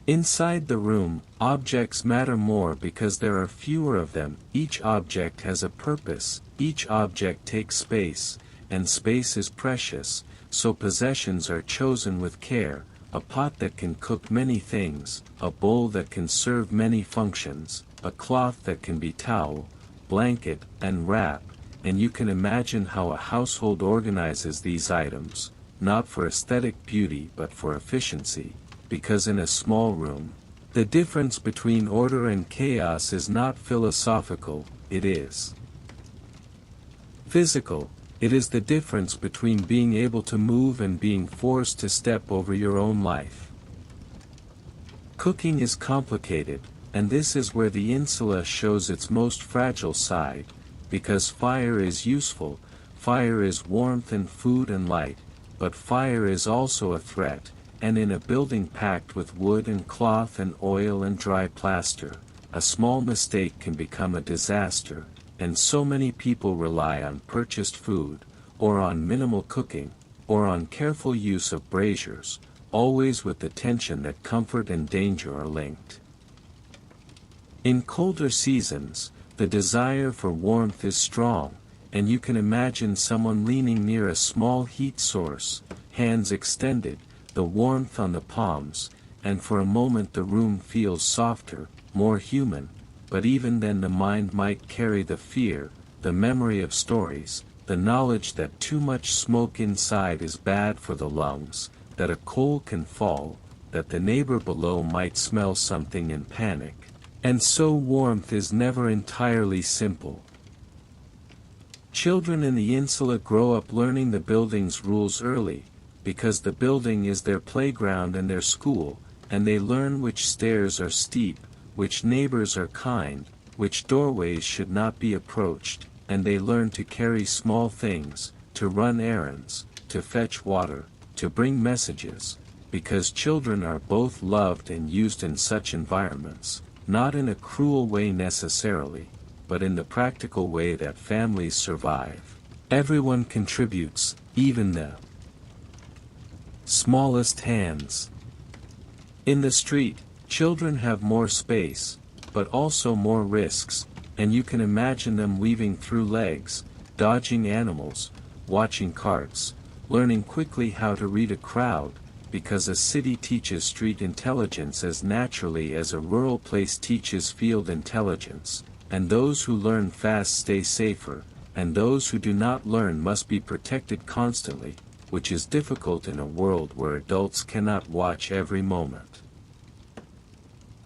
Inside the room, objects matter more because there are fewer of them. Each object has a purpose, each object takes space, and space is precious, so possessions are chosen with care. A pot that can cook many things, a bowl that can serve many functions, a cloth that can be towel, blanket, and wrap, and you can imagine how a household organizes these items, not for aesthetic beauty but for efficiency, because in a small room, the difference between order and chaos is not philosophical, it is physical. It is the difference between being able to move and being forced to step over your own life. Cooking is complicated, and this is where the insula shows its most fragile side, because fire is useful, fire is warmth and food and light, but fire is also a threat, and in a building packed with wood and cloth and oil and dry plaster, a small mistake can become a disaster. And so many people rely on purchased food, or on minimal cooking, or on careful use of braziers, always with the tension that comfort and danger are linked. In colder seasons, the desire for warmth is strong, and you can imagine someone leaning near a small heat source, hands extended, the warmth on the palms, and for a moment the room feels softer, more human. But even then the mind might carry the fear, the memory of stories, the knowledge that too much smoke inside is bad for the lungs, that a coal can fall, that the neighbor below might smell something and panic. And so warmth is never entirely simple. Children in the insula grow up learning the building's rules early, because the building is their playground and their school, and they learn which stairs are steep, which neighbors are kind, which doorways should not be approached, and they learn to carry small things, to run errands, to fetch water, to bring messages, because children are both loved and used in such environments, not in a cruel way necessarily, but in the practical way that families survive. Everyone contributes, even the smallest hands. In the street, children have more space, but also more risks, and you can imagine them weaving through legs, dodging animals, watching carts, learning quickly how to read a crowd, because a city teaches street intelligence as naturally as a rural place teaches field intelligence, and those who learn fast stay safer, and those who do not learn must be protected constantly, which is difficult in a world where adults cannot watch every moment.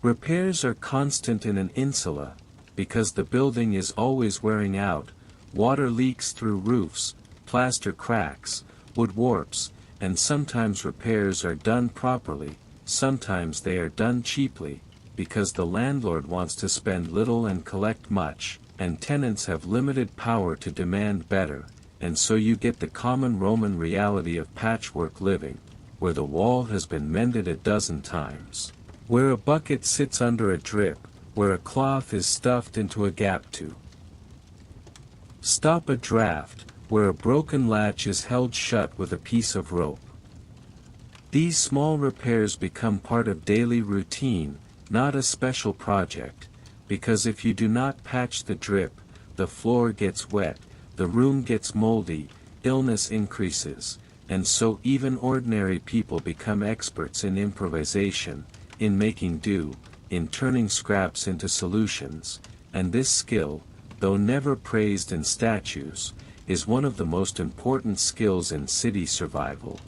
Repairs are constant in an insula, because the building is always wearing out, water leaks through roofs, plaster cracks, wood warps, and sometimes repairs are done properly, sometimes they are done cheaply, because the landlord wants to spend little and collect much, and tenants have limited power to demand better, and so you get the common Roman reality of patchwork living, where the wall has been mended a dozen times, where a bucket sits under a drip, where a cloth is stuffed into a gap to stop a draft, where a broken latch is held shut with a piece of rope. These small repairs become part of daily routine, not a special project, because if you do not patch the drip, the floor gets wet, the room gets moldy, illness increases, and so even ordinary people become experts in improvisation, in making do, in turning scraps into solutions, and this skill, though never praised in statues, is one of the most important skills in city survival.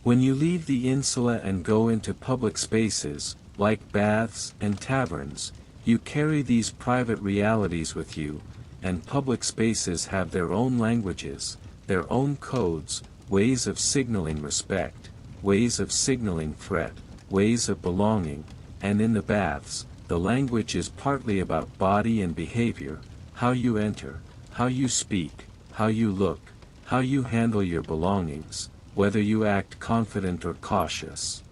When you leave the insula and go into public spaces, like baths and taverns, you carry these private realities with you, and public spaces have their own languages, their own codes, ways of signaling respect, ways of signaling threat, ways of belonging, and in the baths, the language is partly about body and behavior, how you enter, how you speak, how you look, how you handle your belongings, whether you act confident or cautious.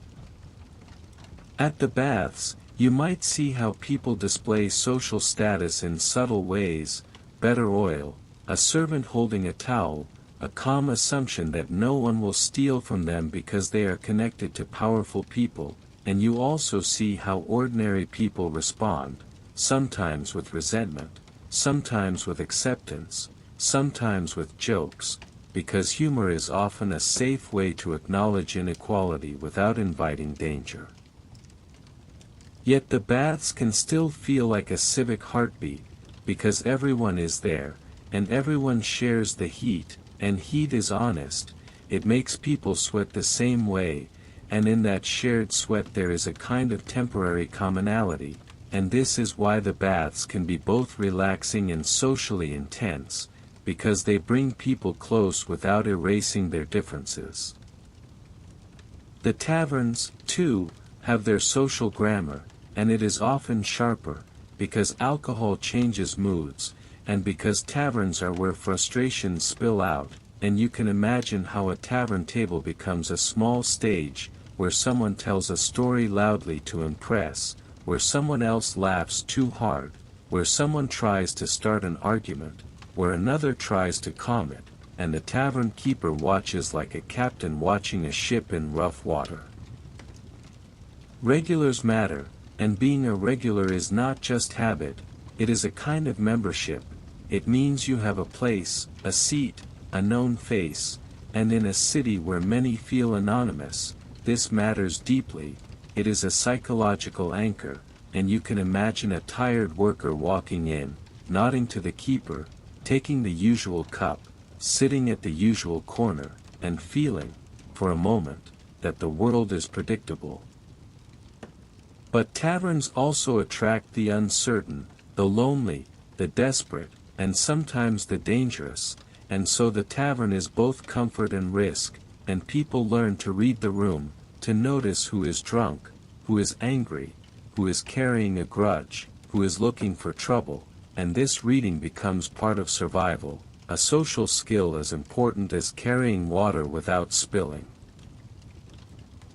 At the baths, you might see how people display social status in subtle ways, better oil, a servant holding a towel, a calm assumption that no one will steal from them because they are connected to powerful people, and you also see how ordinary people respond, sometimes with resentment, sometimes with acceptance, sometimes with jokes, because humor is often a safe way to acknowledge inequality without inviting danger. Yet the baths can still feel like a civic heartbeat, because everyone is there, and everyone shares the heat, and heat is honest. It makes people sweat the same way, and in that shared sweat there is a kind of temporary commonality, and this is why the baths can be both relaxing and socially intense, because they bring people close without erasing their differences. The taverns, too, have their social grammar, and it is often sharper, because alcohol changes moods, and because taverns are where frustrations spill out, and you can imagine how a tavern table becomes a small stage, where someone tells a story loudly to impress, where someone else laughs too hard, where someone tries to start an argument, where another tries to calm it, and the tavern keeper watches like a captain watching a ship in rough water. Regulars matter, and being a regular is not just habit, it is a kind of membership. It means you have a place, a seat, a known face, and in a city where many feel anonymous, this matters deeply. It is a psychological anchor, and you can imagine a tired worker walking in, nodding to the keeper, taking the usual cup, sitting at the usual corner, and feeling, for a moment, that the world is predictable. But taverns also attract the uncertain, the lonely, the desperate, and sometimes the dangerous, and so the tavern is both comfort and risk, and people learn to read the room, to notice who is drunk, who is angry, who is carrying a grudge, who is looking for trouble, and this reading becomes part of survival, a social skill as important as carrying water without spilling.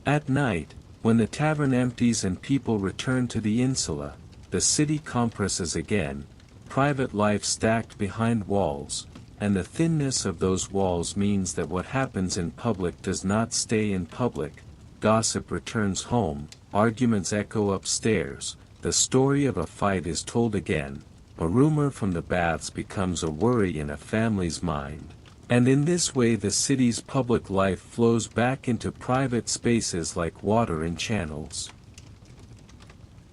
At night, when the tavern empties and people return to the insula, the city compresses again, private life stacked behind walls, and the thinness of those walls means that what happens in public does not stay in public. Gossip returns home, arguments echo upstairs, the story of a fight is told again, a rumor from the baths becomes a worry in a family's mind, and in this way the city's public life flows back into private spaces like water in channels.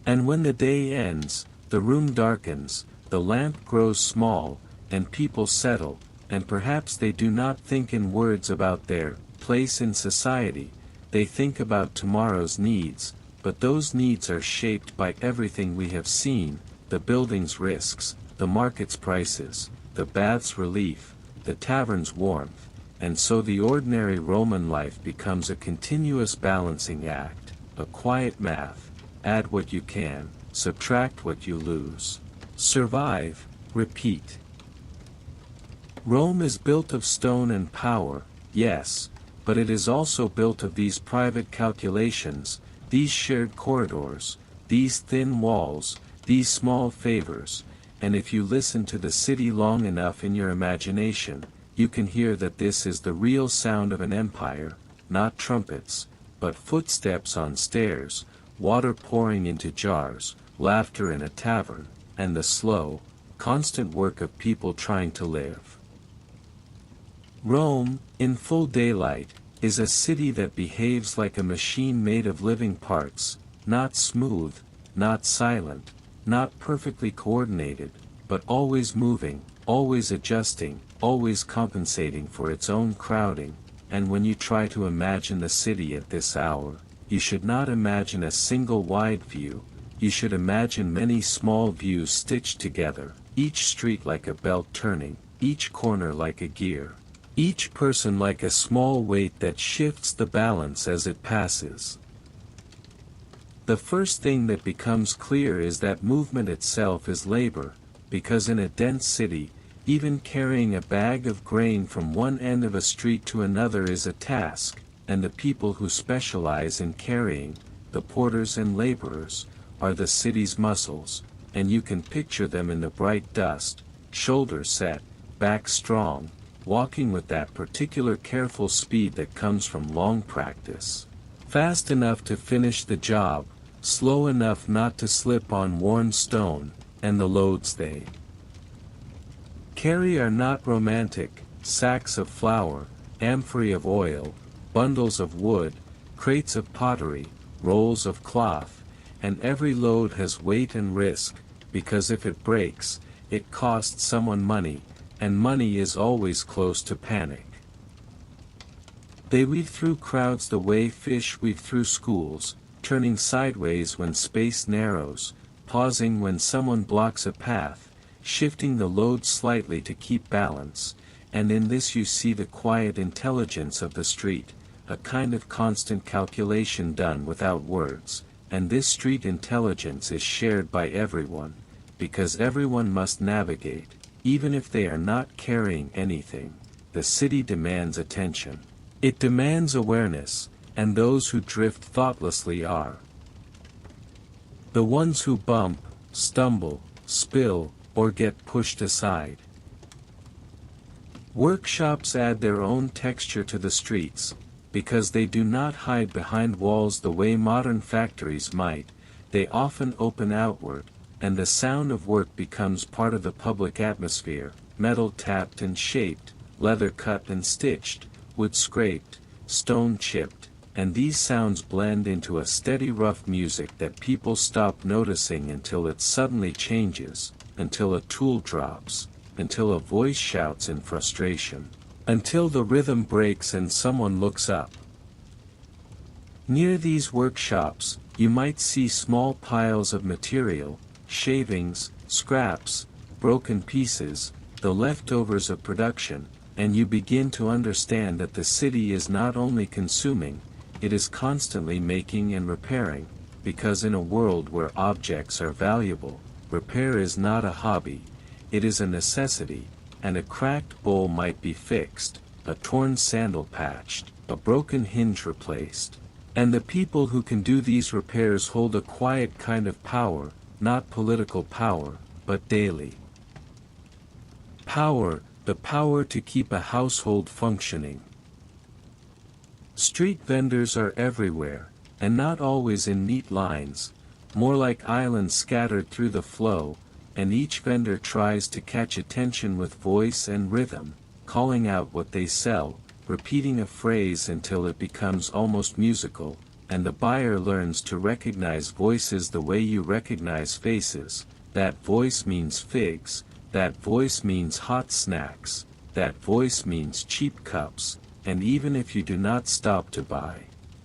And when the day ends, the room darkens, the lamp grows small, and people settle, and perhaps they do not think in words about their place in society, they think about tomorrow's needs, but those needs are shaped by everything we have seen, the building's risks, the market's prices, the bath's relief, the tavern's warmth, and so the ordinary Roman life becomes a continuous balancing act, a quiet math, add what you can, subtract what you lose. Survive, repeat. Rome is built of stone and power, yes, but it is also built of these private calculations, these shared corridors, these thin walls, these small favors, and if you listen to the city long enough in your imagination, you can hear that this is the real sound of an empire, not trumpets, but footsteps on stairs, water pouring into jars, laughter in a tavern, and the slow, constant work of people trying to live. Rome, in full daylight, is a city that behaves like a machine made of living parts, not smooth, not silent, not perfectly coordinated, but always moving, always adjusting, always compensating for its own crowding, and when you try to imagine the city at this hour, you should not imagine a single wide view, you should imagine many small views stitched together, each street like a belt turning, each corner like a gear, each person like a small weight that shifts the balance as it passes. The first thing that becomes clear is that movement itself is labor, because in a dense city, even carrying a bag of grain from one end of a street to another is a task, and the people who specialize in carrying, the porters and laborers, are the city's muscles, and you can picture them in the bright dust, shoulders set, back strong, walking with that particular careful speed that comes from long practice. Fast enough to finish the job, slow enough not to slip on worn stone, and the loads they carry are not romantic: sacks of flour, amphorae of oil, bundles of wood, crates of pottery, rolls of cloth, and every load has weight and risk, because if it breaks, it costs someone money, and money is always close to panic. They weave through crowds the way fish weave through schools, turning sideways when space narrows, pausing when someone blocks a path, shifting the load slightly to keep balance, and in this you see the quiet intelligence of the street, a kind of constant calculation done without words, and this street intelligence is shared by everyone, because everyone must navigate, even if they are not carrying anything. The city demands attention. It demands awareness, and those who drift thoughtlessly are the ones who bump, stumble, spill, or get pushed aside. Workshops add their own texture to the streets, because they do not hide behind walls the way modern factories might. They often open outward, and the sound of work becomes part of the public atmosphere: metal tapped and shaped, leather cut and stitched, wood scraped, stone chipped, and these sounds blend into a steady rough music that people stop noticing until it suddenly changes, until a tool drops, until a voice shouts in frustration, until the rhythm breaks and someone looks up. Near these workshops, you might see small piles of material, shavings, scraps, broken pieces, the leftovers of production, and you begin to understand that the city is not only consuming, it is constantly making and repairing, because in a world where objects are valuable, repair is not a hobby, it is a necessity, and a cracked bowl might be fixed, a torn sandal patched, a broken hinge replaced. And the people who can do these repairs hold a quiet kind of power, not political power, but daily power, the power to keep a household functioning. Street vendors are everywhere, and not always in neat lines, more like islands scattered through the flow, and each vendor tries to catch attention with voice and rhythm, calling out what they sell, repeating a phrase until it becomes almost musical, and the buyer learns to recognize voices the way you recognize faces. That voice means figs, that voice means hot snacks, that voice means cheap cups, and even if you do not stop to buy,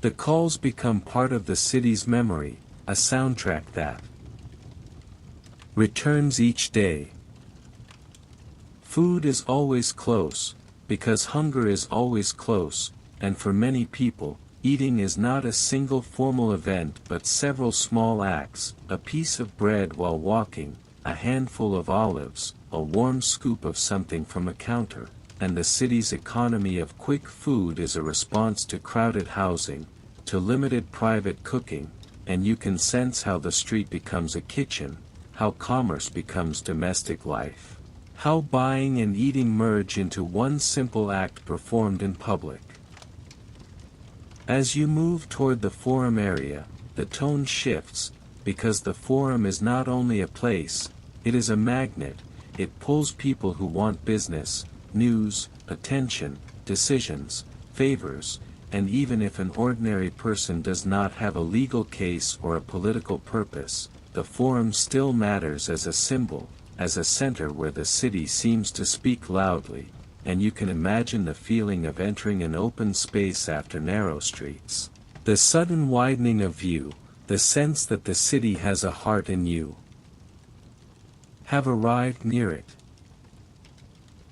the calls become part of the city's memory, a soundtrack that returns each day. Food is always close, because hunger is always close, and for many people, eating is not a single formal event but several small acts: a piece of bread while walking, a handful of olives, a warm scoop of something from a counter. And the city's economy of quick food is a response to crowded housing, to limited private cooking, and you can sense how the street becomes a kitchen, how commerce becomes domestic life, how buying and eating merge into one simple act performed in public. As you move toward the forum area, the tone shifts, because the forum is not only a place, it is a magnet. It pulls people who want business, news, attention, decisions, favors, and even if an ordinary person does not have a legal case or a political purpose, the forum still matters as a symbol, as a center where the city seems to speak loudly, and you can imagine the feeling of entering an open space after narrow streets. The sudden widening of view, the sense that the city has a heart in you, have arrived near it.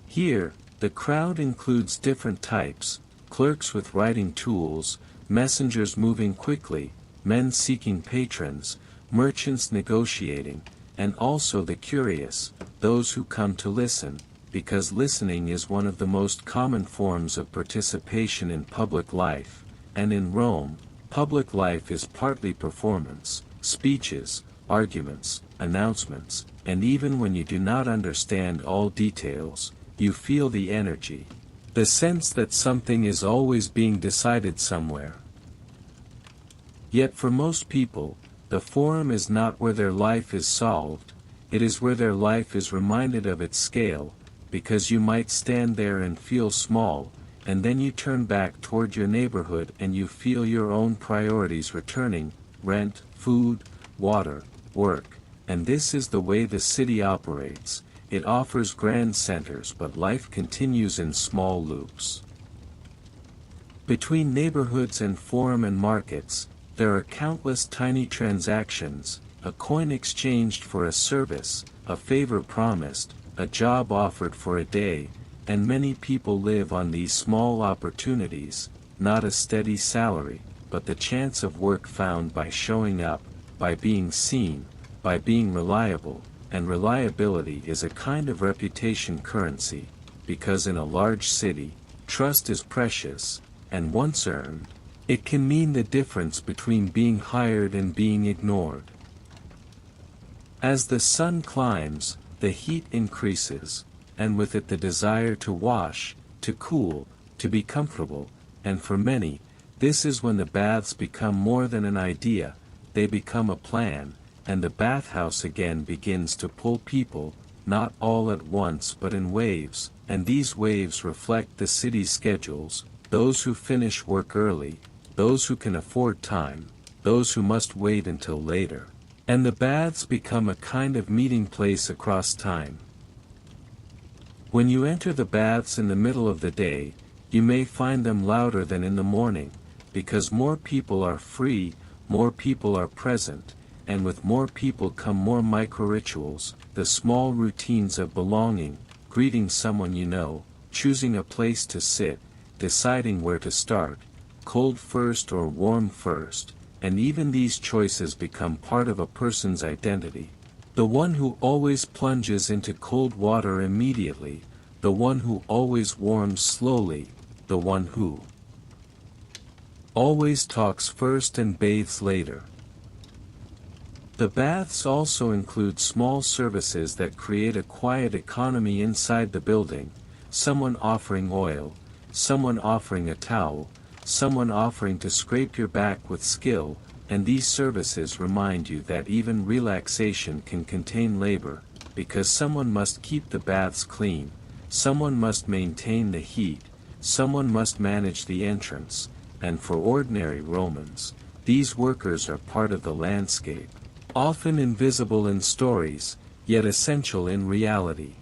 Here, the crowd includes different types: clerks with writing tools, messengers moving quickly, men seeking patrons, merchants negotiating, and also the curious, those who come to listen, because listening is one of the most common forms of participation in public life, and in Rome, public life is partly performance, speeches, arguments, announcements, and even when you do not understand all details, you feel the energy, the sense that something is always being decided somewhere. Yet for most people, the forum is not where their life is solved, it is where their life is reminded of its scale, because you might stand there and feel small, and then you turn back toward your neighborhood and you feel your own priorities returning: rent, food, water, work. And this is the way the city operates. It offers grand centers, but life continues in small loops. Between neighborhoods and forum and markets, there are countless tiny transactions: a coin exchanged for a service, a favor promised, a job offered for a day, and many people live on these small opportunities, not a steady salary, but the chance of work found by showing up, by being seen, by being reliable. And reliability is a kind of reputation currency, because in a large city, trust is precious, and once earned, it can mean the difference between being hired and being ignored. As the sun climbs, the heat increases, and with it the desire to wash, to cool, to be comfortable, and for many, this is when the baths become more than an idea, they become a plan, and the bathhouse again begins to pull people, not all at once but in waves, and these waves reflect the city's schedules: those who finish work early, those who can afford time, those who must wait until later. And the baths become a kind of meeting place across time. When you enter the baths in the middle of the day, you may find them louder than in the morning, because more people are free, more people are present, and with more people come more micro-rituals, the small routines of belonging: greeting someone you know, choosing a place to sit, deciding where to start, cold first or warm first, and even these choices become part of a person's identity. The one who always plunges into cold water immediately, the one who always warms slowly, the one who always talks first and bathes later. The baths also include small services that create a quiet economy inside the building: someone offering oil, someone offering a towel, someone offering to scrape your back with skill, and these services remind you that even relaxation can contain labor, because someone must keep the baths clean, someone must maintain the heat, someone must manage the entrance, and for ordinary Romans, these workers are part of the landscape, often invisible in stories, yet essential in reality.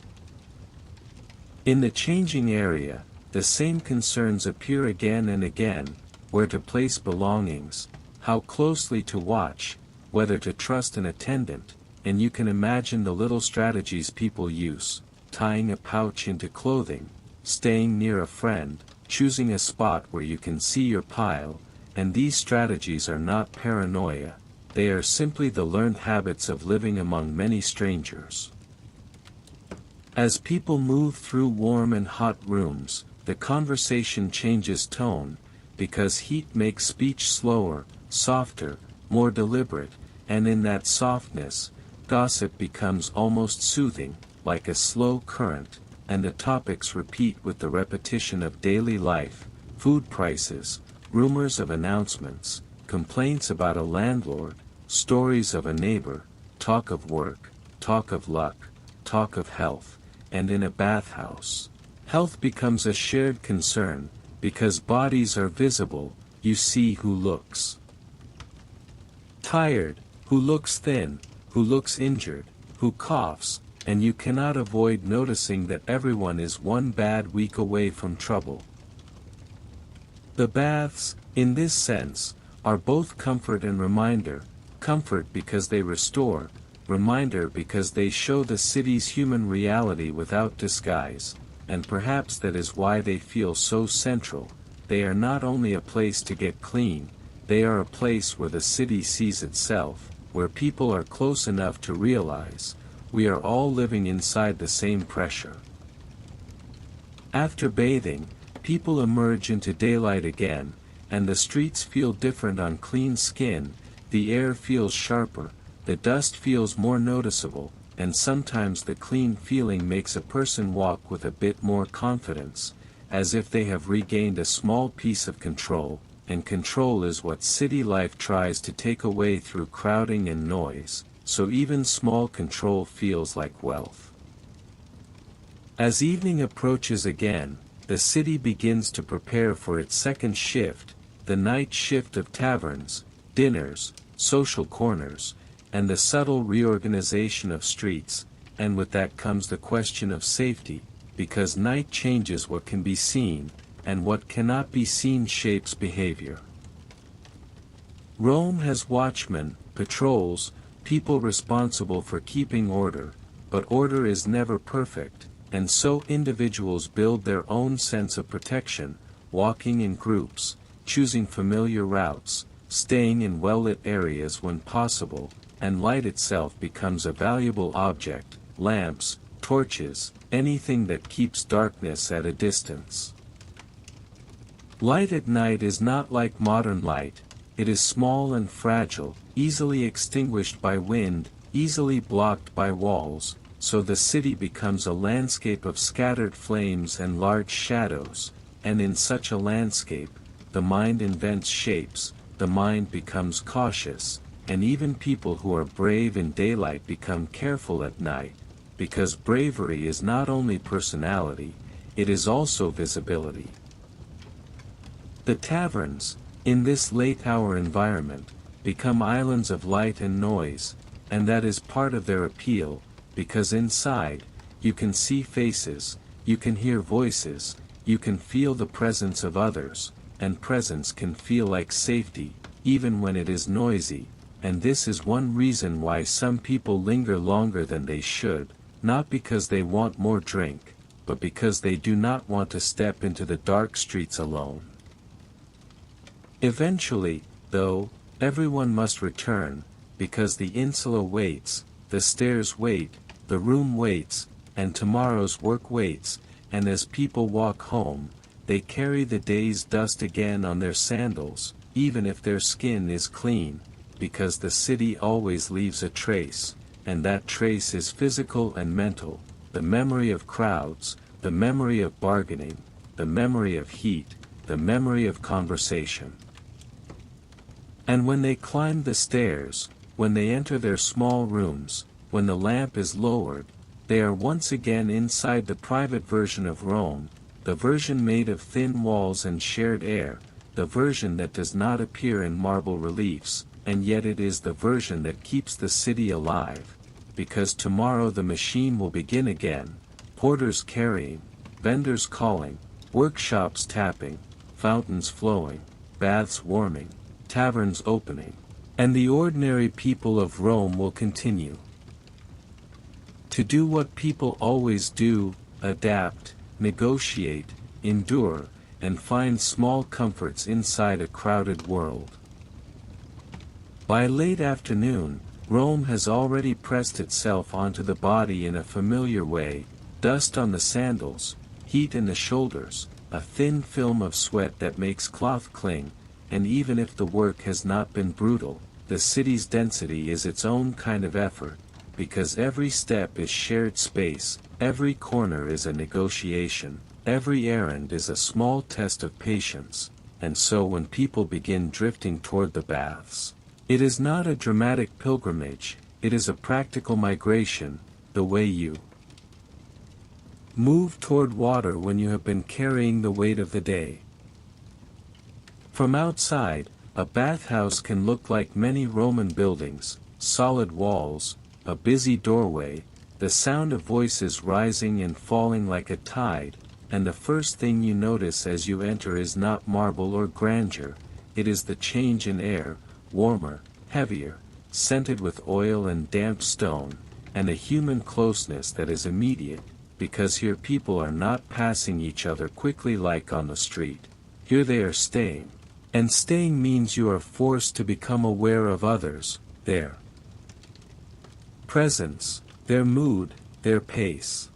In the changing area, the same concerns appear again and again: where to place belongings, how closely to watch, whether to trust an attendant, and you can imagine the little strategies people use: tying a pouch into clothing, staying near a friend, choosing a spot where you can see your pile. And these strategies are not paranoia, they are simply the learned habits of living among many strangers. As people move through warm and hot rooms, the conversation changes tone, because heat makes speech slower, softer, more deliberate, and in that softness, gossip becomes almost soothing, like a slow current, and the topics repeat with the repetition of daily life: food prices, rumors of announcements, complaints about a landlord, stories of a neighbor, talk of work, talk of luck, talk of health. And in a bathhouse, health becomes a shared concern, because bodies are visible: you see who looks tired, who looks thin, who looks injured, who coughs, and you cannot avoid noticing that everyone is one bad week away from trouble. The baths, in this sense, are both comfort and reminder: comfort because they restore, reminder because they show the city's human reality without disguise, and perhaps that is why they feel so central. They are not only a place to get clean, they are a place where the city sees itself, where people are close enough to realize, we are all living inside the same pressure. After bathing, people emerge into daylight again, and the streets feel different on clean skin, the air feels sharper, the dust feels more noticeable, and sometimes the clean feeling makes a person walk with a bit more confidence, as if they have regained a small piece of control, and control is what city life tries to take away through crowding and noise, so even small control feels like wealth. As evening approaches again, the city begins to prepare for its second shift, the night shift of taverns, dinners, social corners, and the subtle reorganization of streets, and with that comes the question of safety, because night changes what can be seen, and what cannot be seen shapes behavior. Rome has watchmen, patrols, people responsible for keeping order, but order is never perfect, and so individuals build their own sense of protection, walking in groups, choosing familiar routes, staying in well-lit areas when possible, and light itself becomes a valuable object, lamps, torches, anything that keeps darkness at a distance. Light at night is not like modern light, it is small and fragile, easily extinguished by wind, easily blocked by walls, so the city becomes a landscape of scattered flames and large shadows, and in such a landscape, the mind invents shapes, the mind becomes cautious, and even people who are brave in daylight become careful at night, because bravery is not only personality, it is also visibility. The taverns, in this late-hour environment, become islands of light and noise, and that is part of their appeal, because inside, you can see faces, you can hear voices, you can feel the presence of others, and presence can feel like safety, even when it is noisy, and this is one reason why some people linger longer than they should, not because they want more drink, but because they do not want to step into the dark streets alone. Eventually, though, everyone must return, because the insula waits, the stairs wait, the room waits, and tomorrow's work waits, and as people walk home, they carry the day's dust again on their sandals, even if their skin is clean, because the city always leaves a trace, and that trace is physical and mental, the memory of crowds, the memory of bargaining, the memory of heat, the memory of conversation. And when they climb the stairs, when they enter their small rooms, when the lamp is lowered, they are once again inside the private version of Rome, the version made of thin walls and shared air, the version that does not appear in marble reliefs, and yet it is the version that keeps the city alive, because tomorrow the machine will begin again, porters carrying, vendors calling, workshops tapping, fountains flowing, baths warming, taverns opening, and the ordinary people of Rome will continue to do what people always do, adapt, negotiate, endure, and find small comforts inside a crowded world. By late afternoon, Rome has already pressed itself onto the body in a familiar way, dust on the sandals, heat in the shoulders, a thin film of sweat that makes cloth cling, and even if the work has not been brutal, the city's density is its own kind of effort, because every step is shared space, every corner is a negotiation, every errand is a small test of patience, and so when people begin drifting toward the baths, it is not a dramatic pilgrimage, it is a practical migration, the way you move toward water when you have been carrying the weight of the day. From outside, a bathhouse can look like many Roman buildings, solid walls, a busy doorway, the sound of voices rising and falling like a tide, and the first thing you notice as you enter is not marble or grandeur, it is the change in air, warmer, heavier, scented with oil and damp stone, and a human closeness that is immediate, because here people are not passing each other quickly like on the street, here they are staying. And staying means you are forced to become aware of others, their presence, their mood, their pace.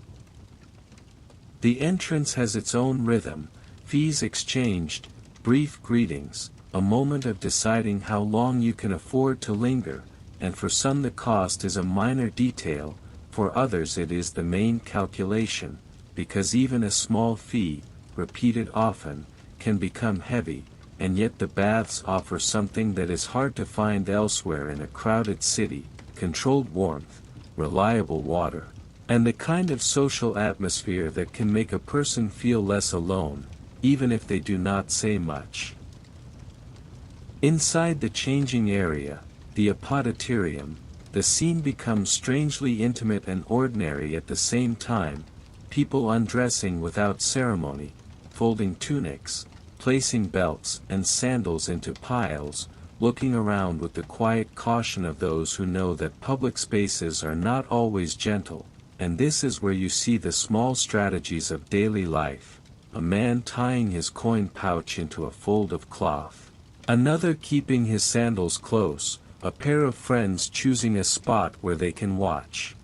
The entrance has its own rhythm, fees exchanged, brief greetings, a moment of deciding how long you can afford to linger, and for some the cost is a minor detail, for others it is the main calculation, because even a small fee, repeated often, can become heavy, and yet the baths offer something that is hard to find elsewhere in a crowded city: controlled warmth, reliable water, and the kind of social atmosphere that can make a person feel less alone, even if they do not say much. Inside the changing area, the apoditerium, the scene becomes strangely intimate and ordinary at the same time: people undressing without ceremony, folding tunics, placing belts and sandals into piles, looking around with the quiet caution of those who know that public spaces are not always gentle. And this is where you see the small strategies of daily life: a man tying his coin pouch into a fold of cloth, another keeping his sandals close, a pair of friends choosing a spot where they can watch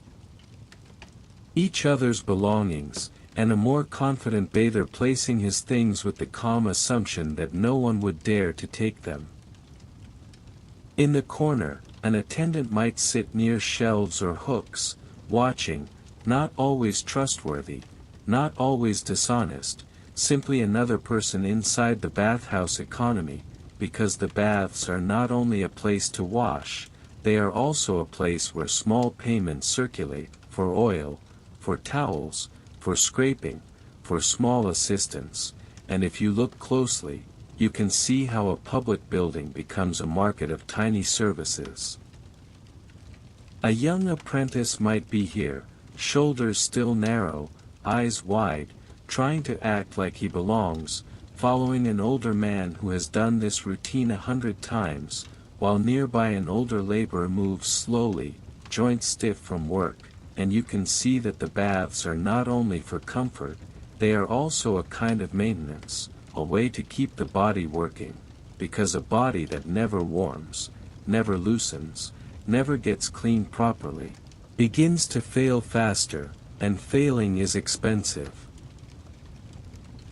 each other's belongings, and a more confident bather placing his things with the calm assumption that no one would dare to take them. In the corner, an attendant might sit near shelves or hooks, watching, not always trustworthy, not always dishonest, simply another person inside the bathhouse economy, because the baths are not only a place to wash, they are also a place where small payments circulate: for oil, for towels, for scraping, for small assistance. And if you look closely, you can see how a public building becomes a market of tiny services. A young apprentice might be here, shoulders still narrow, eyes wide, trying to act like he belongs, following an older man who has done this routine 100 times, while nearby an older laborer moves slowly, joints stiff from work. And you can see that the baths are not only for comfort, they are also a kind of maintenance, a way to keep the body working, because a body that never warms, never loosens, never gets cleaned properly, begins to fail faster, and failing is expensive.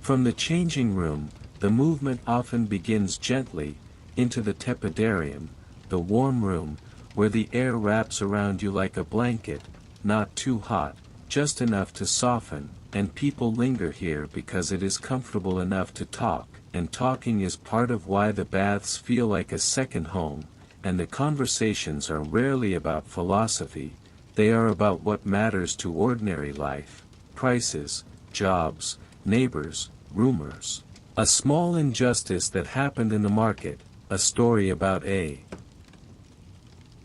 From the changing room, the movement often begins gently, into the tepidarium, the warm room, where the air wraps around you like a blanket, not too hot, just enough to soften, and people linger here because it is comfortable enough to talk, and talking is part of why the baths feel like a second home. And the conversations are rarely about philosophy, they are about what matters to ordinary life: prices, jobs, neighbors, rumors, a small injustice that happened in the market, a story about a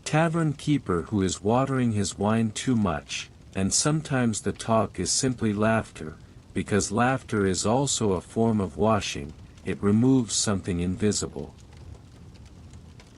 tavern keeper who is watering his wine too much. And sometimes the talk is simply laughter, because laughter is also a form of washing: it removes something invisible.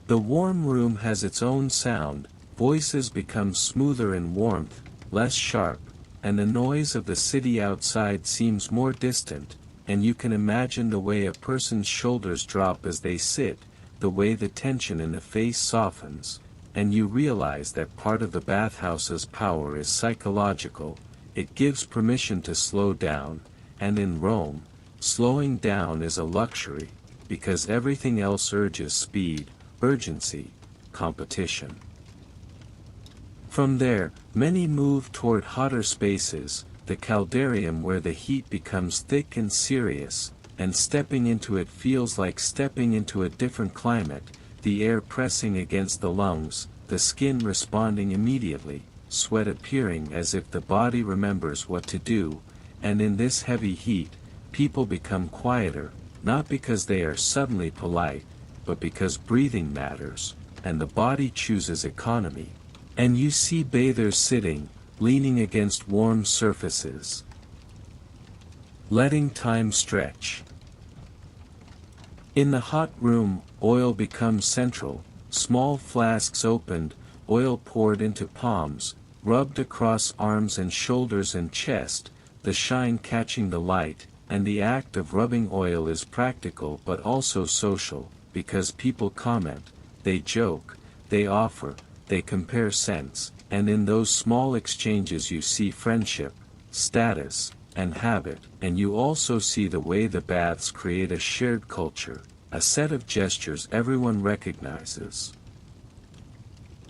The warm room has its own sound, voices become smoother in warmth, less sharp, and the noise of the city outside seems more distant, and you can imagine the way a person's shoulders drop as they sit, the way the tension in the face softens. And you realize that part of the bathhouse's power is psychological: it gives permission to slow down, and in Rome, slowing down is a luxury, because everything else urges speed, urgency, competition. From there, many move toward hotter spaces, the caldarium, where the heat becomes thick and serious, and stepping into it feels like stepping into a different climate: the air pressing against the lungs, the skin responding immediately, sweat appearing as if the body remembers what to do. And in this heavy heat, people become quieter, not because they are suddenly polite, but because breathing matters, and the body chooses economy. And you see bathers sitting, leaning against warm surfaces, letting time stretch. In the hot room, oil becomes central: small flasks opened, oil poured into palms, rubbed across arms and shoulders and chest, the shine catching the light. And the act of rubbing oil is practical but also social, because people comment, they joke, they offer, they compare scents, and in those small exchanges you see friendship, status, and habit. And you also see the way the baths create a shared culture, a set of gestures everyone recognizes.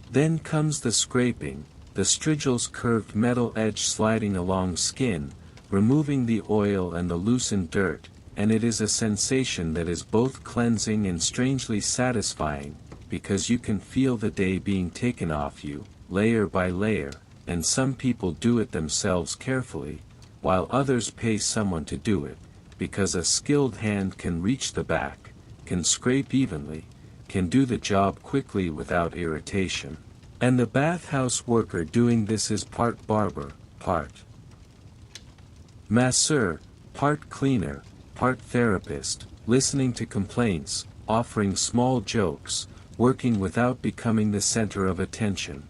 Then comes the scraping, the strigil's curved metal edge sliding along skin, removing the oil and the loosened dirt, and it is a sensation that is both cleansing and strangely satisfying, because you can feel the day being taken off you, layer by layer, and some people do it themselves carefully, while others pay someone to do it, because a skilled hand can reach the back, can scrape evenly, can do the job quickly without irritation. And the bathhouse worker doing this is part barber, part masseur, part cleaner, part therapist, listening to complaints, offering small jokes, working without becoming the center of attention.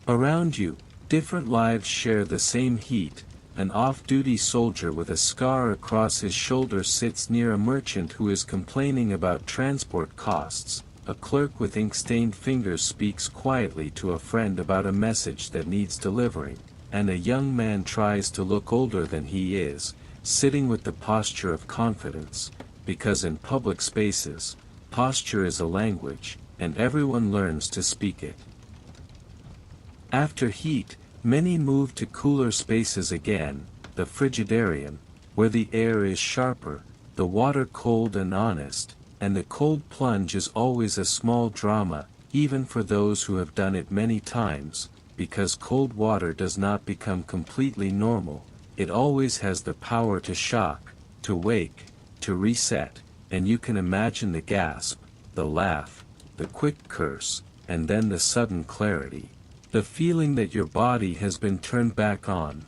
Around you, different lives share the same heat. An off-duty soldier with a scar across his shoulder sits near a merchant who is complaining about transport costs. A clerk with ink-stained fingers speaks quietly to a friend about a message that needs delivering, and a young man tries to look older than he is, sitting with the posture of confidence, because in public spaces, posture is a language, and everyone learns to speak it. After heat, many move to cooler spaces again, the frigidarium, where the air is sharper, the water cold and honest, and the cold plunge is always a small drama, even for those who have done it many times, because cold water does not become completely normal, it always has the power to shock, to wake, to reset, and you can imagine the gasp, the laugh, the quick curse, and then the sudden clarity. The feeling that your body has been turned back on.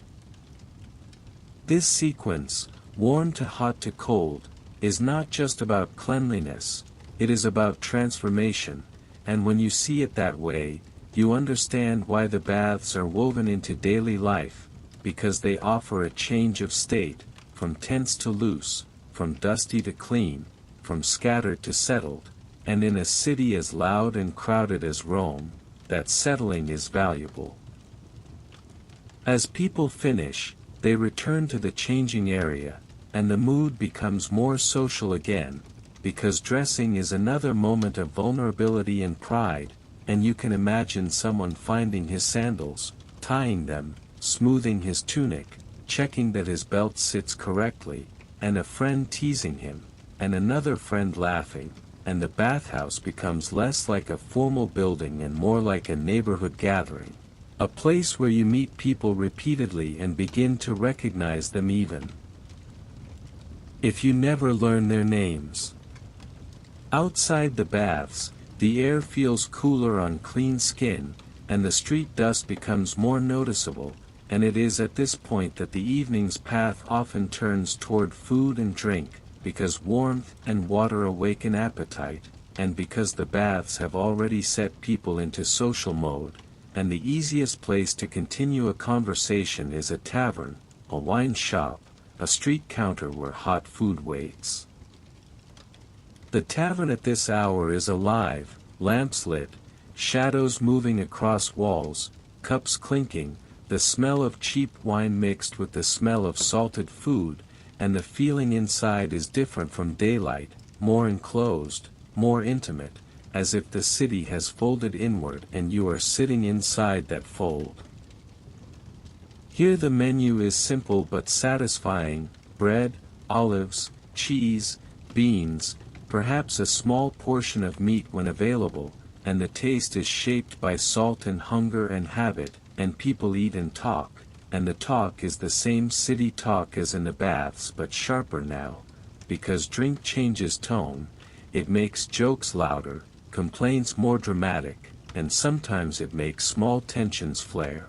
This sequence, warm to hot to cold, is not just about cleanliness, it is about transformation, and when you see it that way, you understand why the baths are woven into daily life, because they offer a change of state, from tense to loose, from dusty to clean, from scattered to settled, and in a city as loud and crowded as Rome, that settling is valuable. As people finish, they return to the changing area, and the mood becomes more social again, because dressing is another moment of vulnerability and pride, and you can imagine someone finding his sandals, tying them, smoothing his tunic, checking that his belt sits correctly, and a friend teasing him, and another friend laughing, and the bathhouse becomes less like a formal building and more like a neighborhood gathering, a place where you meet people repeatedly and begin to recognize them even if you never learn their names. Outside the baths, the air feels cooler on clean skin, and the street dust becomes more noticeable, and it is at this point that the evening's path often turns toward food and drink, because warmth and water awaken appetite, and because the baths have already set people into social mode, and the easiest place to continue a conversation is a tavern, a wine shop, a street counter where hot food waits. The tavern at this hour is alive, lamps lit, shadows moving across walls, cups clinking, the smell of cheap wine mixed with the smell of salted food, and the feeling inside is different from daylight, more enclosed, more intimate, as if the city has folded inward and you are sitting inside that fold. Here the menu is simple but satisfying: bread, olives, cheese, beans, perhaps a small portion of meat when available, and the taste is shaped by salt and hunger and habit, and people eat and talk. And the talk is the same city talk as in the baths but sharper now, because drink changes tone, it makes jokes louder, complaints more dramatic, and sometimes it makes small tensions flare.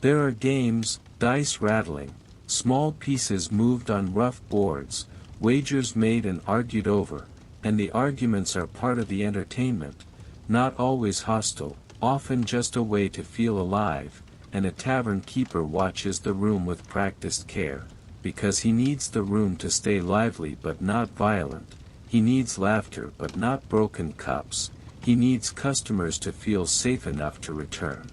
There are games, dice rattling, small pieces moved on rough boards, wagers made and argued over, and the arguments are part of the entertainment, not always hostile, often just a way to feel alive. And a tavern keeper watches the room with practiced care, because he needs the room to stay lively but not violent, he needs laughter but not broken cups, he needs customers to feel safe enough to return.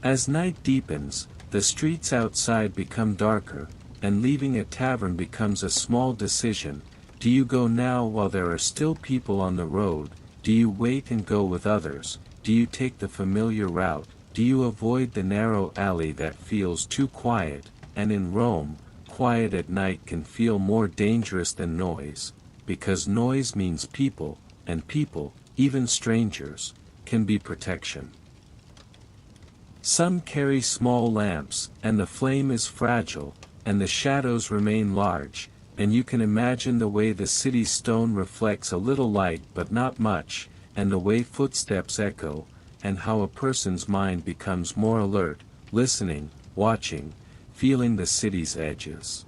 As night deepens, the streets outside become darker, and leaving a tavern becomes a small decision. Do you go now while there are still people on the road? Do you wait and go with others? Do you take the familiar route? Do you avoid the narrow alley that feels too quiet? and in Rome, quiet at night can feel more dangerous than noise, because noise means people, and people, even strangers, can be protection. Some carry small lamps, and the flame is fragile, and the shadows remain large, and you can imagine the way the city's stone reflects a little light but not much, and the way footsteps echo, and how a person's mind becomes more alert, listening, watching, feeling the city's edges.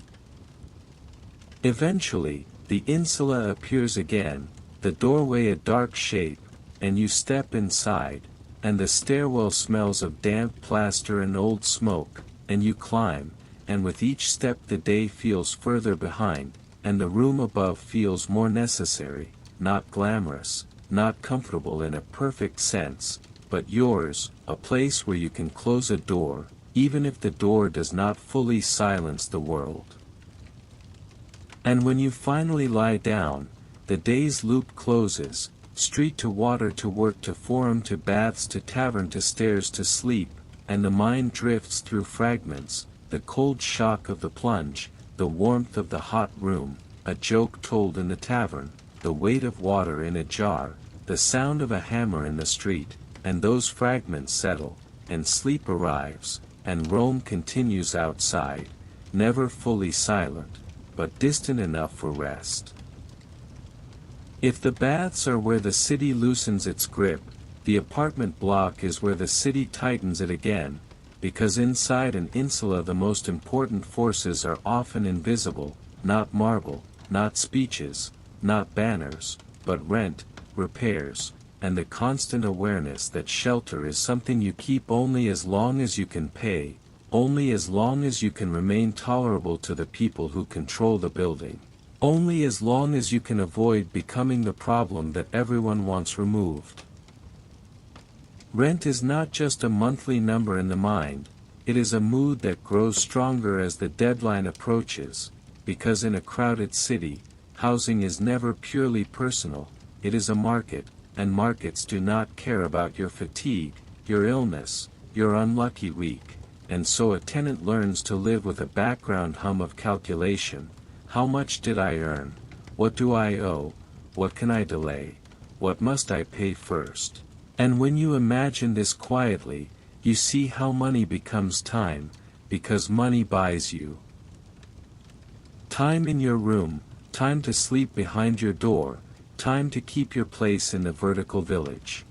Eventually, the insula appears again, the doorway a dark shape, and you step inside, and the stairwell smells of damp plaster and old smoke, and you climb, and with each step the day feels further behind, and the room above feels more necessary, not glamorous, not comfortable in a perfect sense, but yours, a place where you can close a door, even if the door does not fully silence the world. And when you finally lie down, the day's loop closes, street to water to work to forum to baths to tavern to stairs to sleep, and the mind drifts through fragments, the cold shock of the plunge, the warmth of the hot room, a joke told in the tavern, the weight of water in a jar, the sound of a hammer in the street, and those fragments settle, and sleep arrives, and Rome continues outside, never fully silent, but distant enough for rest. If the baths are where the city loosens its grip, the apartment block is where the city tightens it again, because inside an insula the most important forces are often invisible, not marble, not speeches, not banners, but rent, repairs, and the constant awareness that shelter is something you keep only as long as you can pay, only as long as you can remain tolerable to the people who control the building, only as long as you can avoid becoming the problem that everyone wants removed. Rent is not just a monthly number in the mind, it is a mood that grows stronger as the deadline approaches, because in a crowded city, housing is never purely personal, it is a market, and markets do not care about your fatigue, your illness, your unlucky week, and so a tenant learns to live with a background hum of calculation. How much did I earn? What do I owe? What can I delay? What must I pay first? And when you imagine this quietly, you see how money becomes time, because money buys you. Time in your room, time to sleep behind your door, time to keep your place in the vertical village.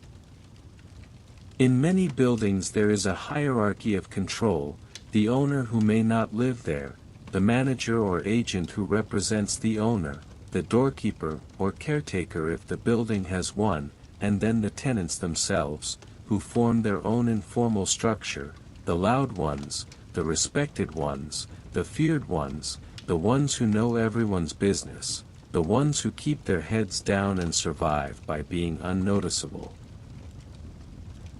In many buildings there is a hierarchy of control, the owner who may not live there, the manager or agent who represents the owner, the doorkeeper or caretaker if the building has one, and then the tenants themselves, who form their own informal structure, the loud ones, the respected ones, the feared ones, the ones who know everyone's business, the ones who keep their heads down and survive by being unnoticeable.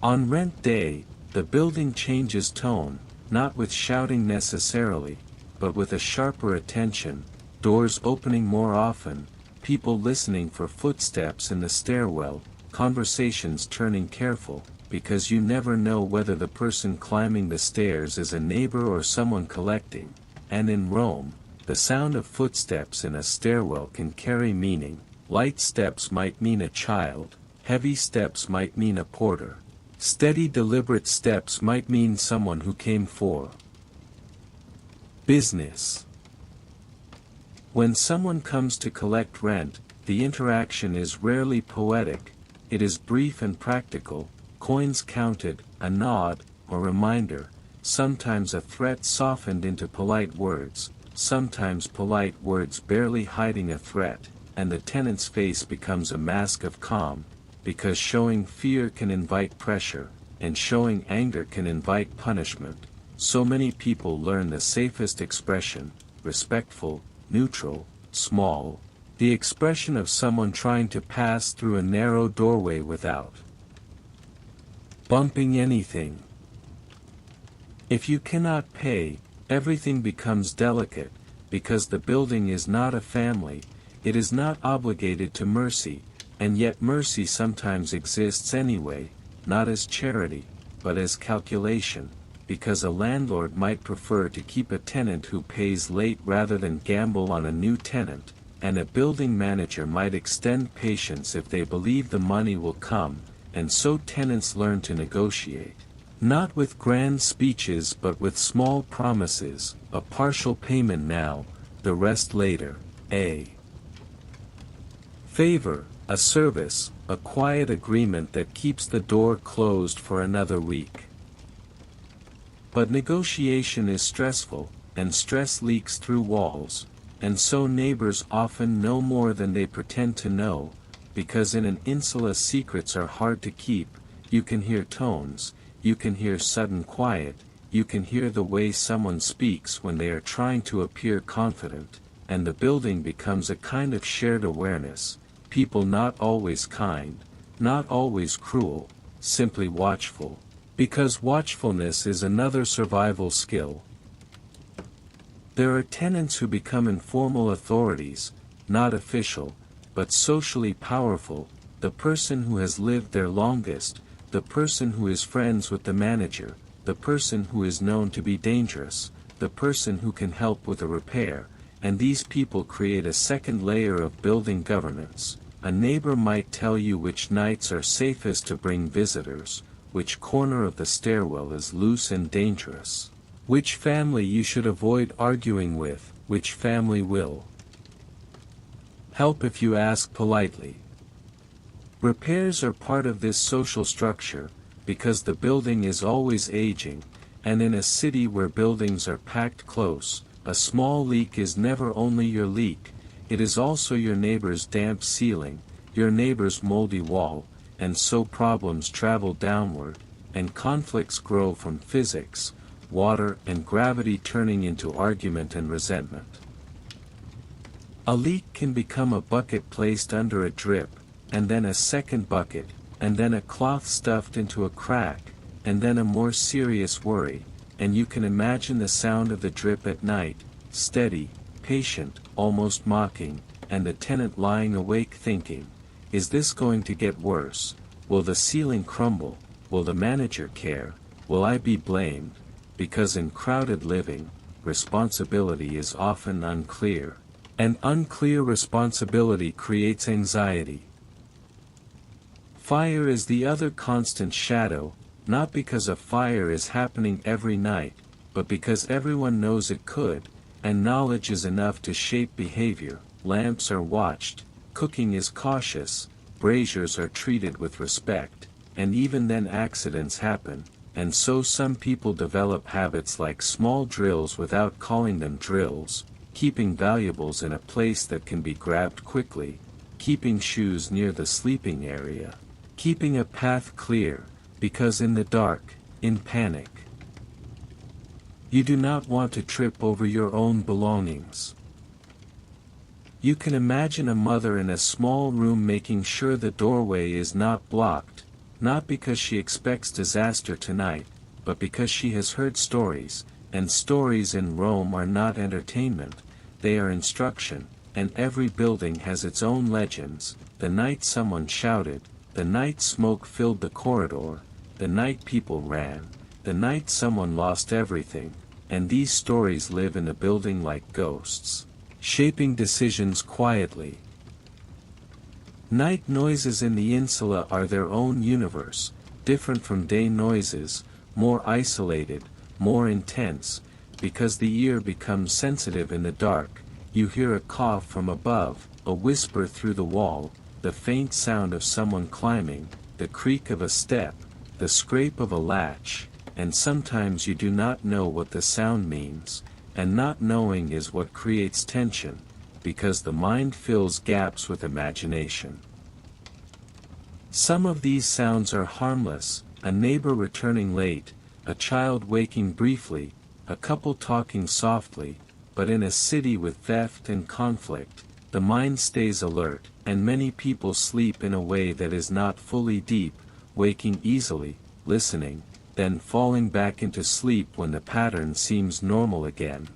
On rent day, the building changes tone, not with shouting necessarily, but with a sharper attention, doors opening more often, people listening for footsteps in the stairwell, conversations turning careful, because you never know whether the person climbing the stairs is a neighbor or someone collecting, and in Rome, the sound of footsteps in a stairwell can carry meaning. Light steps might mean a child, heavy steps might mean a porter, steady deliberate steps might mean someone who came for business. When someone comes to collect rent, the interaction is rarely poetic, it is brief and practical, coins counted, a nod, or reminder, sometimes a threat softened into polite words, sometimes polite words barely hiding a threat, and the tenant's face becomes a mask of calm, because showing fear can invite pressure, and showing anger can invite punishment. So many people learn the safest expression, respectful, neutral, small, the expression of someone trying to pass through a narrow doorway without bumping anything. If you cannot pay, everything becomes delicate, because the building is not a family, it is not obligated to mercy, and yet mercy sometimes exists anyway, not as charity, but as calculation, because a landlord might prefer to keep a tenant who pays late rather than gamble on a new tenant, and a building manager might extend patience if they believe the money will come, and so tenants learn to negotiate. Not with grand speeches but with small promises, a partial payment now, the rest later. A favor, a service, a quiet agreement that keeps the door closed for another week. But negotiation is stressful, and stress leaks through walls, and so neighbors often know more than they pretend to know, because in an insula secrets are hard to keep. You can hear tones, you can hear sudden quiet, you can hear the way someone speaks when they are trying to appear confident, and the building becomes a kind of shared awareness, people not always kind, not always cruel, simply watchful, because watchfulness is another survival skill. There are tenants who become informal authorities, not official, but socially powerful, the person who has lived there longest, the person who is friends with the manager, the person who is known to be dangerous, the person who can help with a repair, and these people create a second layer of building governance. A neighbor might tell you which nights are safest to bring visitors, which corner of the stairwell is loose and dangerous, which family you should avoid arguing with, which family will help if you ask politely. Repairs are part of this social structure, because the building is always aging, and in a city where buildings are packed close, a small leak is never only your leak, it is also your neighbor's damp ceiling, your neighbor's moldy wall, and so problems travel downward, and conflicts grow from physics, water and gravity turning into argument and resentment. A leak can become a bucket placed under a drip, and then a second bucket, and then a cloth stuffed into a crack, and then a more serious worry, and you can imagine the sound of the drip at night, steady, patient, almost mocking, and the tenant lying awake thinking, is this going to get worse? Will the ceiling crumble? Will the manager care? Will I be blamed? Because in crowded living, responsibility is often unclear, and unclear responsibility creates anxiety. Fire is the other constant shadow, not because a fire is happening every night, but because everyone knows it could, and knowledge is enough to shape behavior. Lamps are watched, cooking is cautious, braziers are treated with respect, and even then accidents happen, and so some people develop habits like small drills without calling them drills, keeping valuables in a place that can be grabbed quickly, keeping shoes near the sleeping area, keeping a path clear, because in the dark, in panic, you do not want to trip over your own belongings. You can imagine a mother in a small room making sure the doorway is not blocked, not because she expects disaster tonight, but because she has heard stories, and stories in Rome are not entertainment, they are instruction, and every building has its own legends. The night someone shouted, the night smoke filled the corridor, the night people ran, the night someone lost everything, and these stories live in the building like ghosts, shaping decisions quietly. Night noises in the insula are their own universe, different from day noises, more isolated, more intense, because the ear becomes sensitive in the dark. You hear a cough from above, a whisper through the wall, the faint sound of someone climbing, the creak of a step, the scrape of a latch, and sometimes you do not know what the sound means, and not knowing is what creates tension, because the mind fills gaps with imagination. Some of these sounds are harmless, a neighbor returning late, a child waking briefly, a couple talking softly, but in a city with theft and conflict, the mind stays alert, and many people sleep in a way that is not fully deep, waking easily, listening, then falling back into sleep when the pattern seems normal again.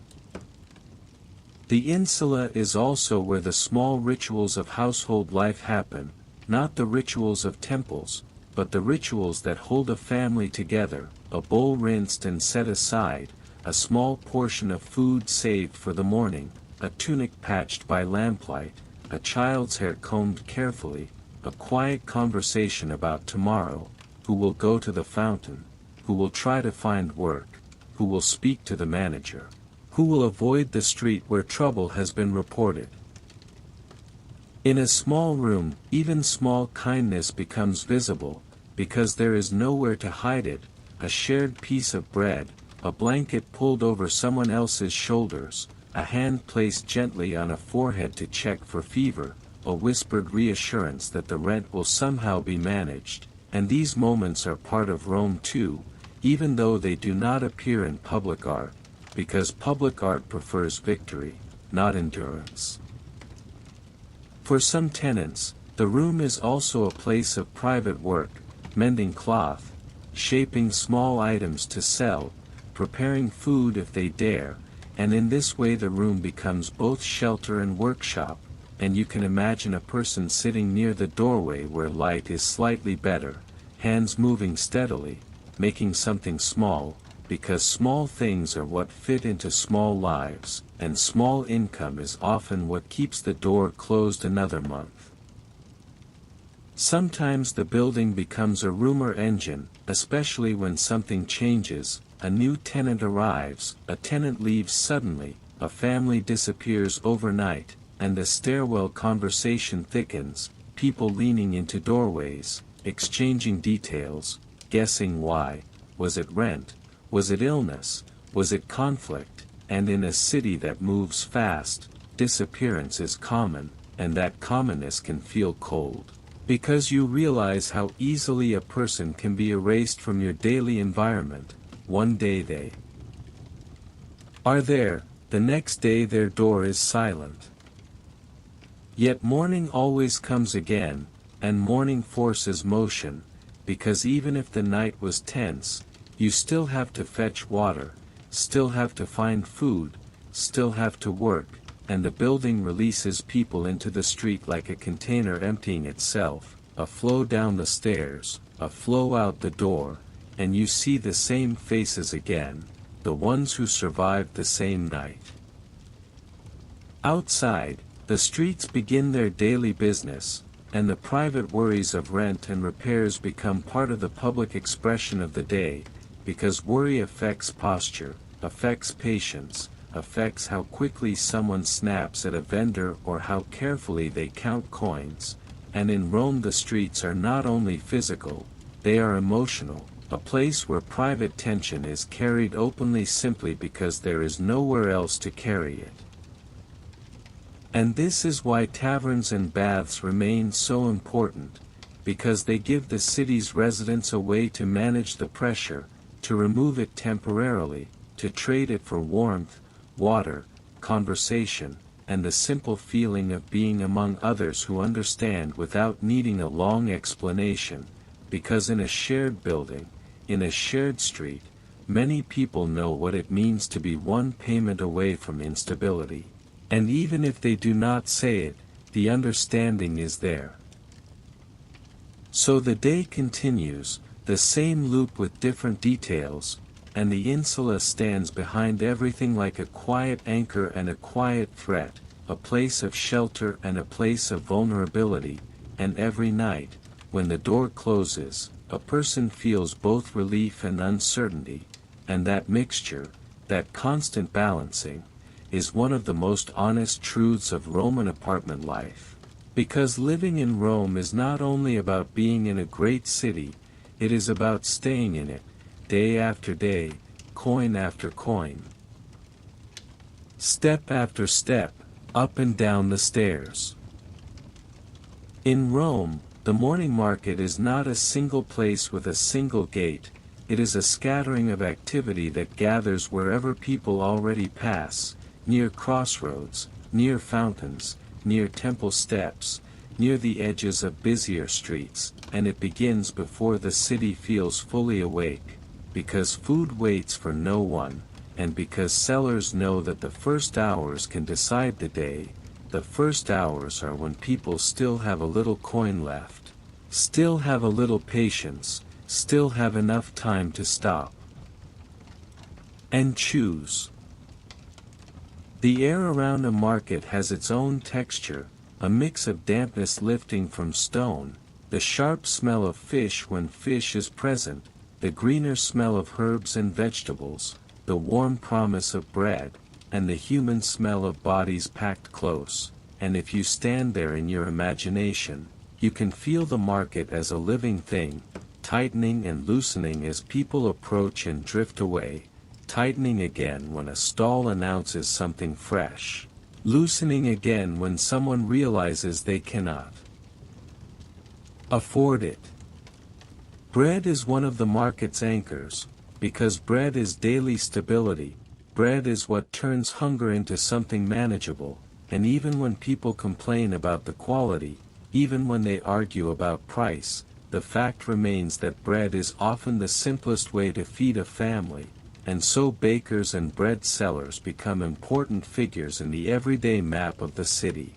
The insula is also where the small rituals of household life happen, not the rituals of temples, but the rituals that hold a family together, a bowl rinsed and set aside, a small portion of food saved for the morning, a tunic patched by lamplight, a child's hair combed carefully, a quiet conversation about tomorrow, who will go to the fountain, who will try to find work, who will speak to the manager, who will avoid the street where trouble has been reported. In a small room, even small kindness becomes visible, because there is nowhere to hide it, a shared piece of bread, a blanket pulled over someone else's shoulders, a hand placed gently on a forehead to check for fever, a whispered reassurance that the rent will somehow be managed, and these moments are part of Rome too, even though they do not appear in public art, because public art prefers victory, not endurance. For some tenants, the room is also a place of private work, mending cloth, shaping small items to sell, preparing food if they dare, and in this way the room becomes both shelter and workshop, and you can imagine a person sitting near the doorway where light is slightly better, hands moving steadily, making something small, because small things are what fit into small lives, and small income is often what keeps the door closed another month. Sometimes the building becomes a rumor engine, especially when something changes, a new tenant arrives, a tenant leaves suddenly, a family disappears overnight, and the stairwell conversation thickens, people leaning into doorways, exchanging details, guessing why. Was it rent? Was it illness? Was it conflict? And in a city that moves fast, disappearance is common, and that commonness can feel cold. Because you realize how easily a person can be erased from your daily environment. One day they are there, the next day their door is silent. Yet morning always comes again, and morning forces motion, because even if the night was tense, you still have to fetch water, still have to find food, still have to work, and the building releases people into the street like a container emptying itself, a flow down the stairs, a flow out the door, and you see the same faces again, the ones who survived the same night. Outside, the streets begin their daily business, and the private worries of rent and repairs become part of the public expression of the day, because worry affects posture, affects patience, affects how quickly someone snaps at a vendor or how carefully they count coins, and in Rome the streets are not only physical, they are emotional, a place where private tension is carried openly simply because there is nowhere else to carry it. And this is why taverns and baths remain so important, because they give the city's residents a way to manage the pressure, to remove it temporarily, to trade it for warmth, water, conversation, and the simple feeling of being among others who understand without needing a long explanation, because in a shared building, in a shared street, many people know what it means to be one payment away from instability. And even if they do not say it, the understanding is there. So the day continues, the same loop with different details, and the insula stands behind everything like a quiet anchor and a quiet threat, a place of shelter and a place of vulnerability, and every night, when the door closes, a person feels both relief and uncertainty, and that mixture, that constant balancing, is one of the most honest truths of Roman apartment life. Because living in Rome is not only about being in a great city, it is about staying in it, day after day, coin after coin, step after step, up and down the stairs. In Rome, the morning market is not a single place with a single gate, it is a scattering of activity that gathers wherever people already pass, near crossroads, near fountains, near temple steps, near the edges of busier streets, and it begins before the city feels fully awake, because food waits for no one, and because sellers know that the first hours can decide the day. The first hours are when people still have a little coin left, still have a little patience, still have enough time to stop. and choose. The air around a market has its own texture, a mix of dampness lifting from stone, the sharp smell of fish when fish is present, the greener smell of herbs and vegetables, the warm promise of bread, and the human smell of bodies packed close, and if you stand there in your imagination, you can feel the market as a living thing, tightening and loosening as people approach and drift away, tightening again when a stall announces something fresh, loosening again when someone realizes they cannot afford it. Bread is one of the market's anchors, because bread is daily stability, bread is what turns hunger into something manageable, and even when people complain about the quality, even when they argue about price, the fact remains that bread is often the simplest way to feed a family, and so bakers and bread sellers become important figures in the everyday map of the city.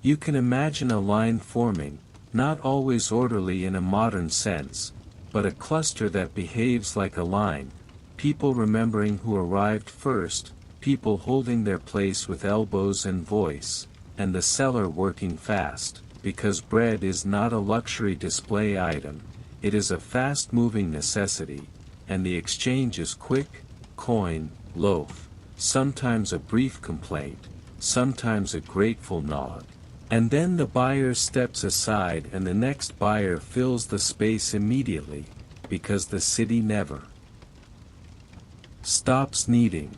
You can imagine a line forming, not always orderly in a modern sense, but a cluster that behaves like a line, people remembering who arrived first, people holding their place with elbows and voice, and the seller working fast, because bread is not a luxury display item, it is a fast-moving necessity, and the exchange is quick, coin, loaf, sometimes a brief complaint, sometimes a grateful nod. And then the buyer steps aside and the next buyer fills the space immediately, because the city never stops needing.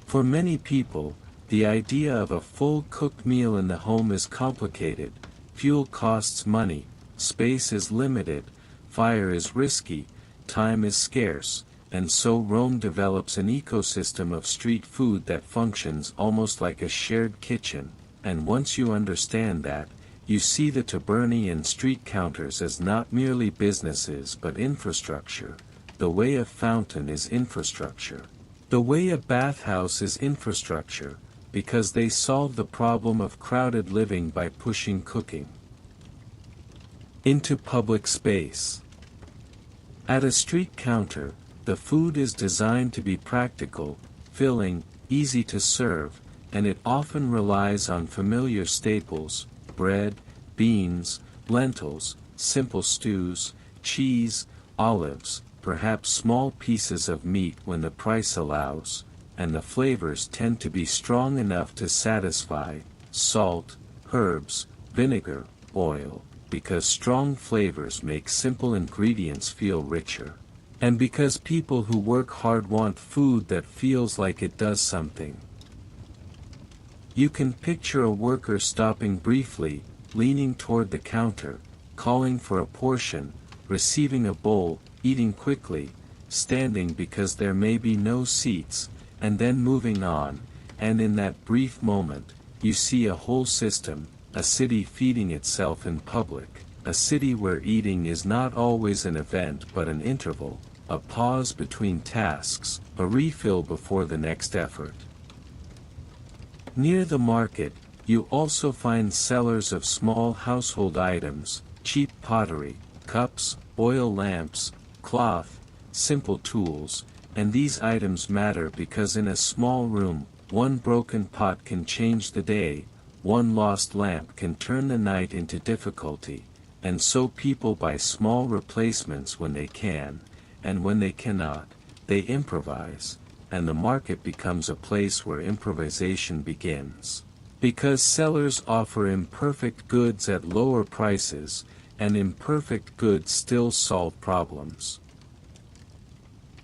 For many people, the idea of a full cooked meal in the home is complicated, fuel costs money, space is limited, fire is risky, time is scarce, and so Rome develops an ecosystem of street food that functions almost like a shared kitchen, and once you understand that, you see the taberni and street counters as not merely businesses but infrastructure. The way a fountain is infrastructure. The way a bathhouse is infrastructure, because they solve the problem of crowded living by pushing cooking into public space. At a street counter, the food is designed to be practical, filling, easy to serve, and it often relies on familiar staples, bread, beans, lentils, simple stews, cheese, olives, perhaps small pieces of meat when the price allows, and the flavors tend to be strong enough to satisfy, salt, herbs, vinegar, oil, because strong flavors make simple ingredients feel richer. And because people who work hard want food that feels like it does something. You can picture a worker stopping briefly, leaning toward the counter, calling for a portion, receiving a bowl, eating quickly, standing because there may be no seats, and then moving on, and in that brief moment, you see a whole system, a city feeding itself in public, a city where eating is not always an event but an interval, a pause between tasks, a refill before the next effort. Near the market, you also find sellers of small household items, cheap pottery, cups, oil lamps, cloth, simple tools, and these items matter because in a small room, one broken pot can change the day, one lost lamp can turn the night into difficulty, and so people buy small replacements when they can, and when they cannot, they improvise, and the market becomes a place where improvisation begins. Because sellers offer imperfect goods at lower prices, and imperfect goods still solve problems.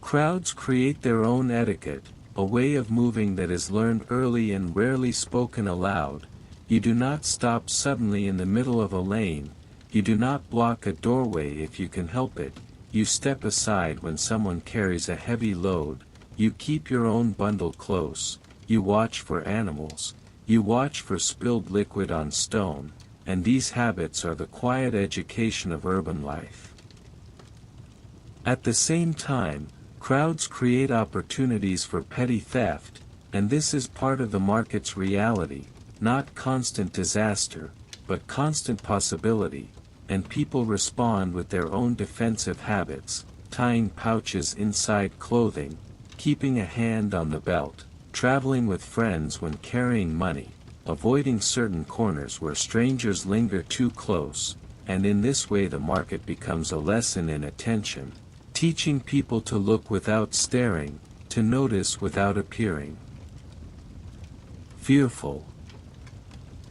Crowds create their own etiquette, a way of moving that is learned early and rarely spoken aloud. You do not stop suddenly in the middle of a lane, you do not block a doorway if you can help it, you step aside when someone carries a heavy load, you keep your own bundle close, you watch for animals, you watch for spilled liquid on stone, and these habits are the quiet education of urban life. At the same time, crowds create opportunities for petty theft, and this is part of the market's reality, not constant disaster, but constant possibility, and people respond with their own defensive habits, tying pouches inside clothing, keeping a hand on the belt, traveling with friends when carrying money, avoiding certain corners where strangers linger too close, and in this way the market becomes a lesson in attention, teaching people to look without staring, to notice without appearing. Fearful.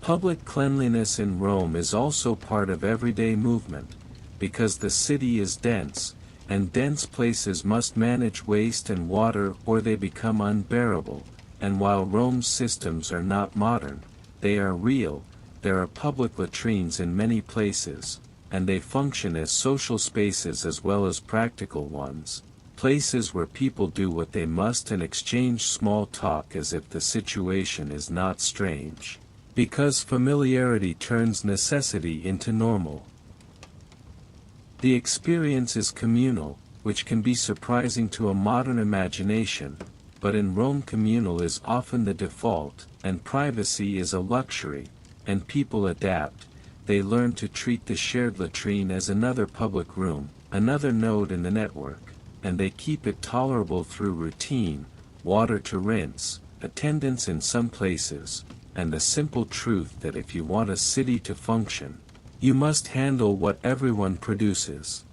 Public cleanliness in Rome is also part of everyday movement, because the city is dense, and dense places must manage waste and water or they become unbearable, and while Rome's systems are not modern, they are real. There are public latrines in many places, and they function as social spaces as well as practical ones, places where people do what they must and exchange small talk as if the situation is not strange, because familiarity turns necessity into normal. The experience is communal, which can be surprising to a modern imagination, but in Rome communal is often the default, and privacy is a luxury, and people adapt. They learn to treat the shared latrine as another public room, another node in the network, and they keep it tolerable through routine, water to rinse, attendance in some places, and the simple truth that if you want a city to function, you must handle what everyone produces.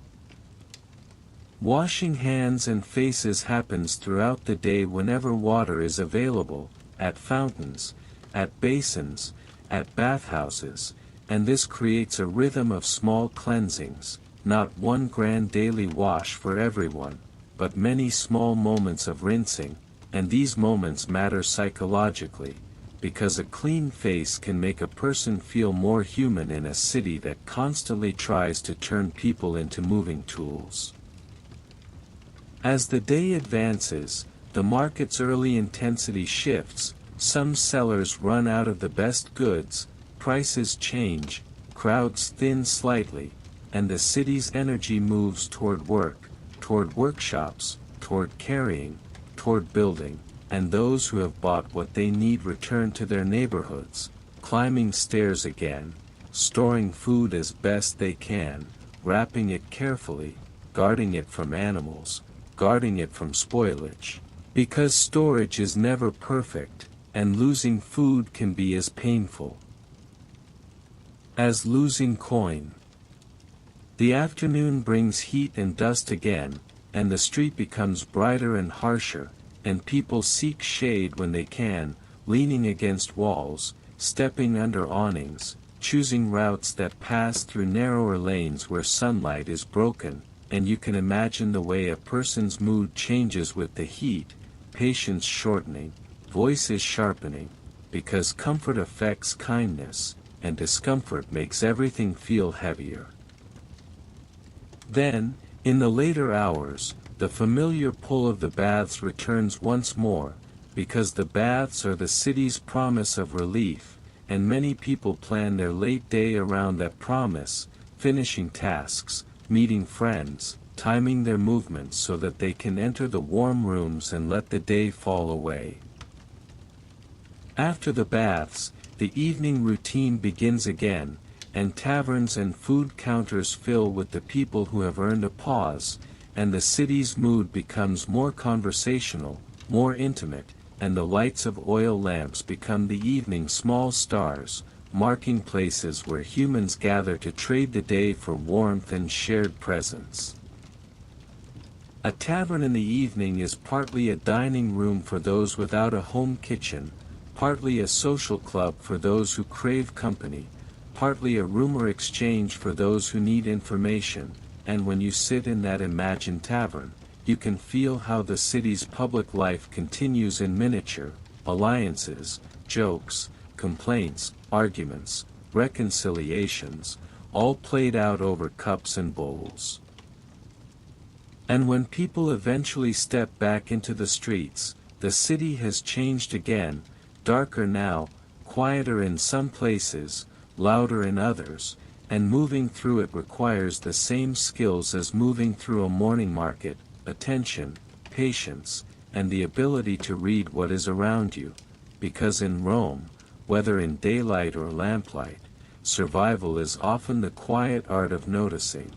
Washing hands and faces happens throughout the day whenever water is available, at fountains, at basins, at bathhouses, and this creates a rhythm of small cleansings, not one grand daily wash for everyone, but many small moments of rinsing, and these moments matter psychologically, because a clean face can make a person feel more human in a city that constantly tries to turn people into moving tools. As the day advances, the market's early intensity shifts, some sellers run out of the best goods, prices change, crowds thin slightly, and the city's energy moves toward work, toward workshops, toward carrying, toward building, and those who have bought what they need return to their neighborhoods, climbing stairs again, storing food as best they can, wrapping it carefully, guarding it from animals, guarding it from spoilage, because storage is never perfect, and losing food can be as painful as losing coin. The afternoon brings heat and dust again, and the street becomes brighter and harsher, and people seek shade when they can, leaning against walls, stepping under awnings, choosing routes that pass through narrower lanes where sunlight is broken, and you can imagine the way a person's mood changes with the heat, patience shortening, voices sharpening, because comfort affects kindness, and discomfort makes everything feel heavier. Then, in the later hours, the familiar pull of the baths returns once more, because the baths are the city's promise of relief, and many people plan their late day around that promise, finishing tasks, meeting friends, timing their movements so that they can enter the warm rooms and let the day fall away. After the baths, the evening routine begins again, and taverns and food counters fill with the people who have earned a pause, and the city's mood becomes more conversational, more intimate, and the lights of oil lamps become the evening small stars, marking places where humans gather to trade the day for warmth and shared presence. A tavern in the evening is partly a dining room for those without a home kitchen, partly a social club for those who crave company, partly a rumor exchange for those who need information, and when you sit in that imagined tavern, you can feel how the city's public life continues in miniature, alliances, jokes, complaints, arguments, reconciliations, all played out over cups and bowls. And when people eventually step back into the streets, the city has changed again, darker now, quieter in some places, louder in others, and moving through it requires the same skills as moving through a morning market: attention, patience, and the ability to read what is around you, because in Rome, whether in daylight or lamplight, survival is often the quiet art of noticing.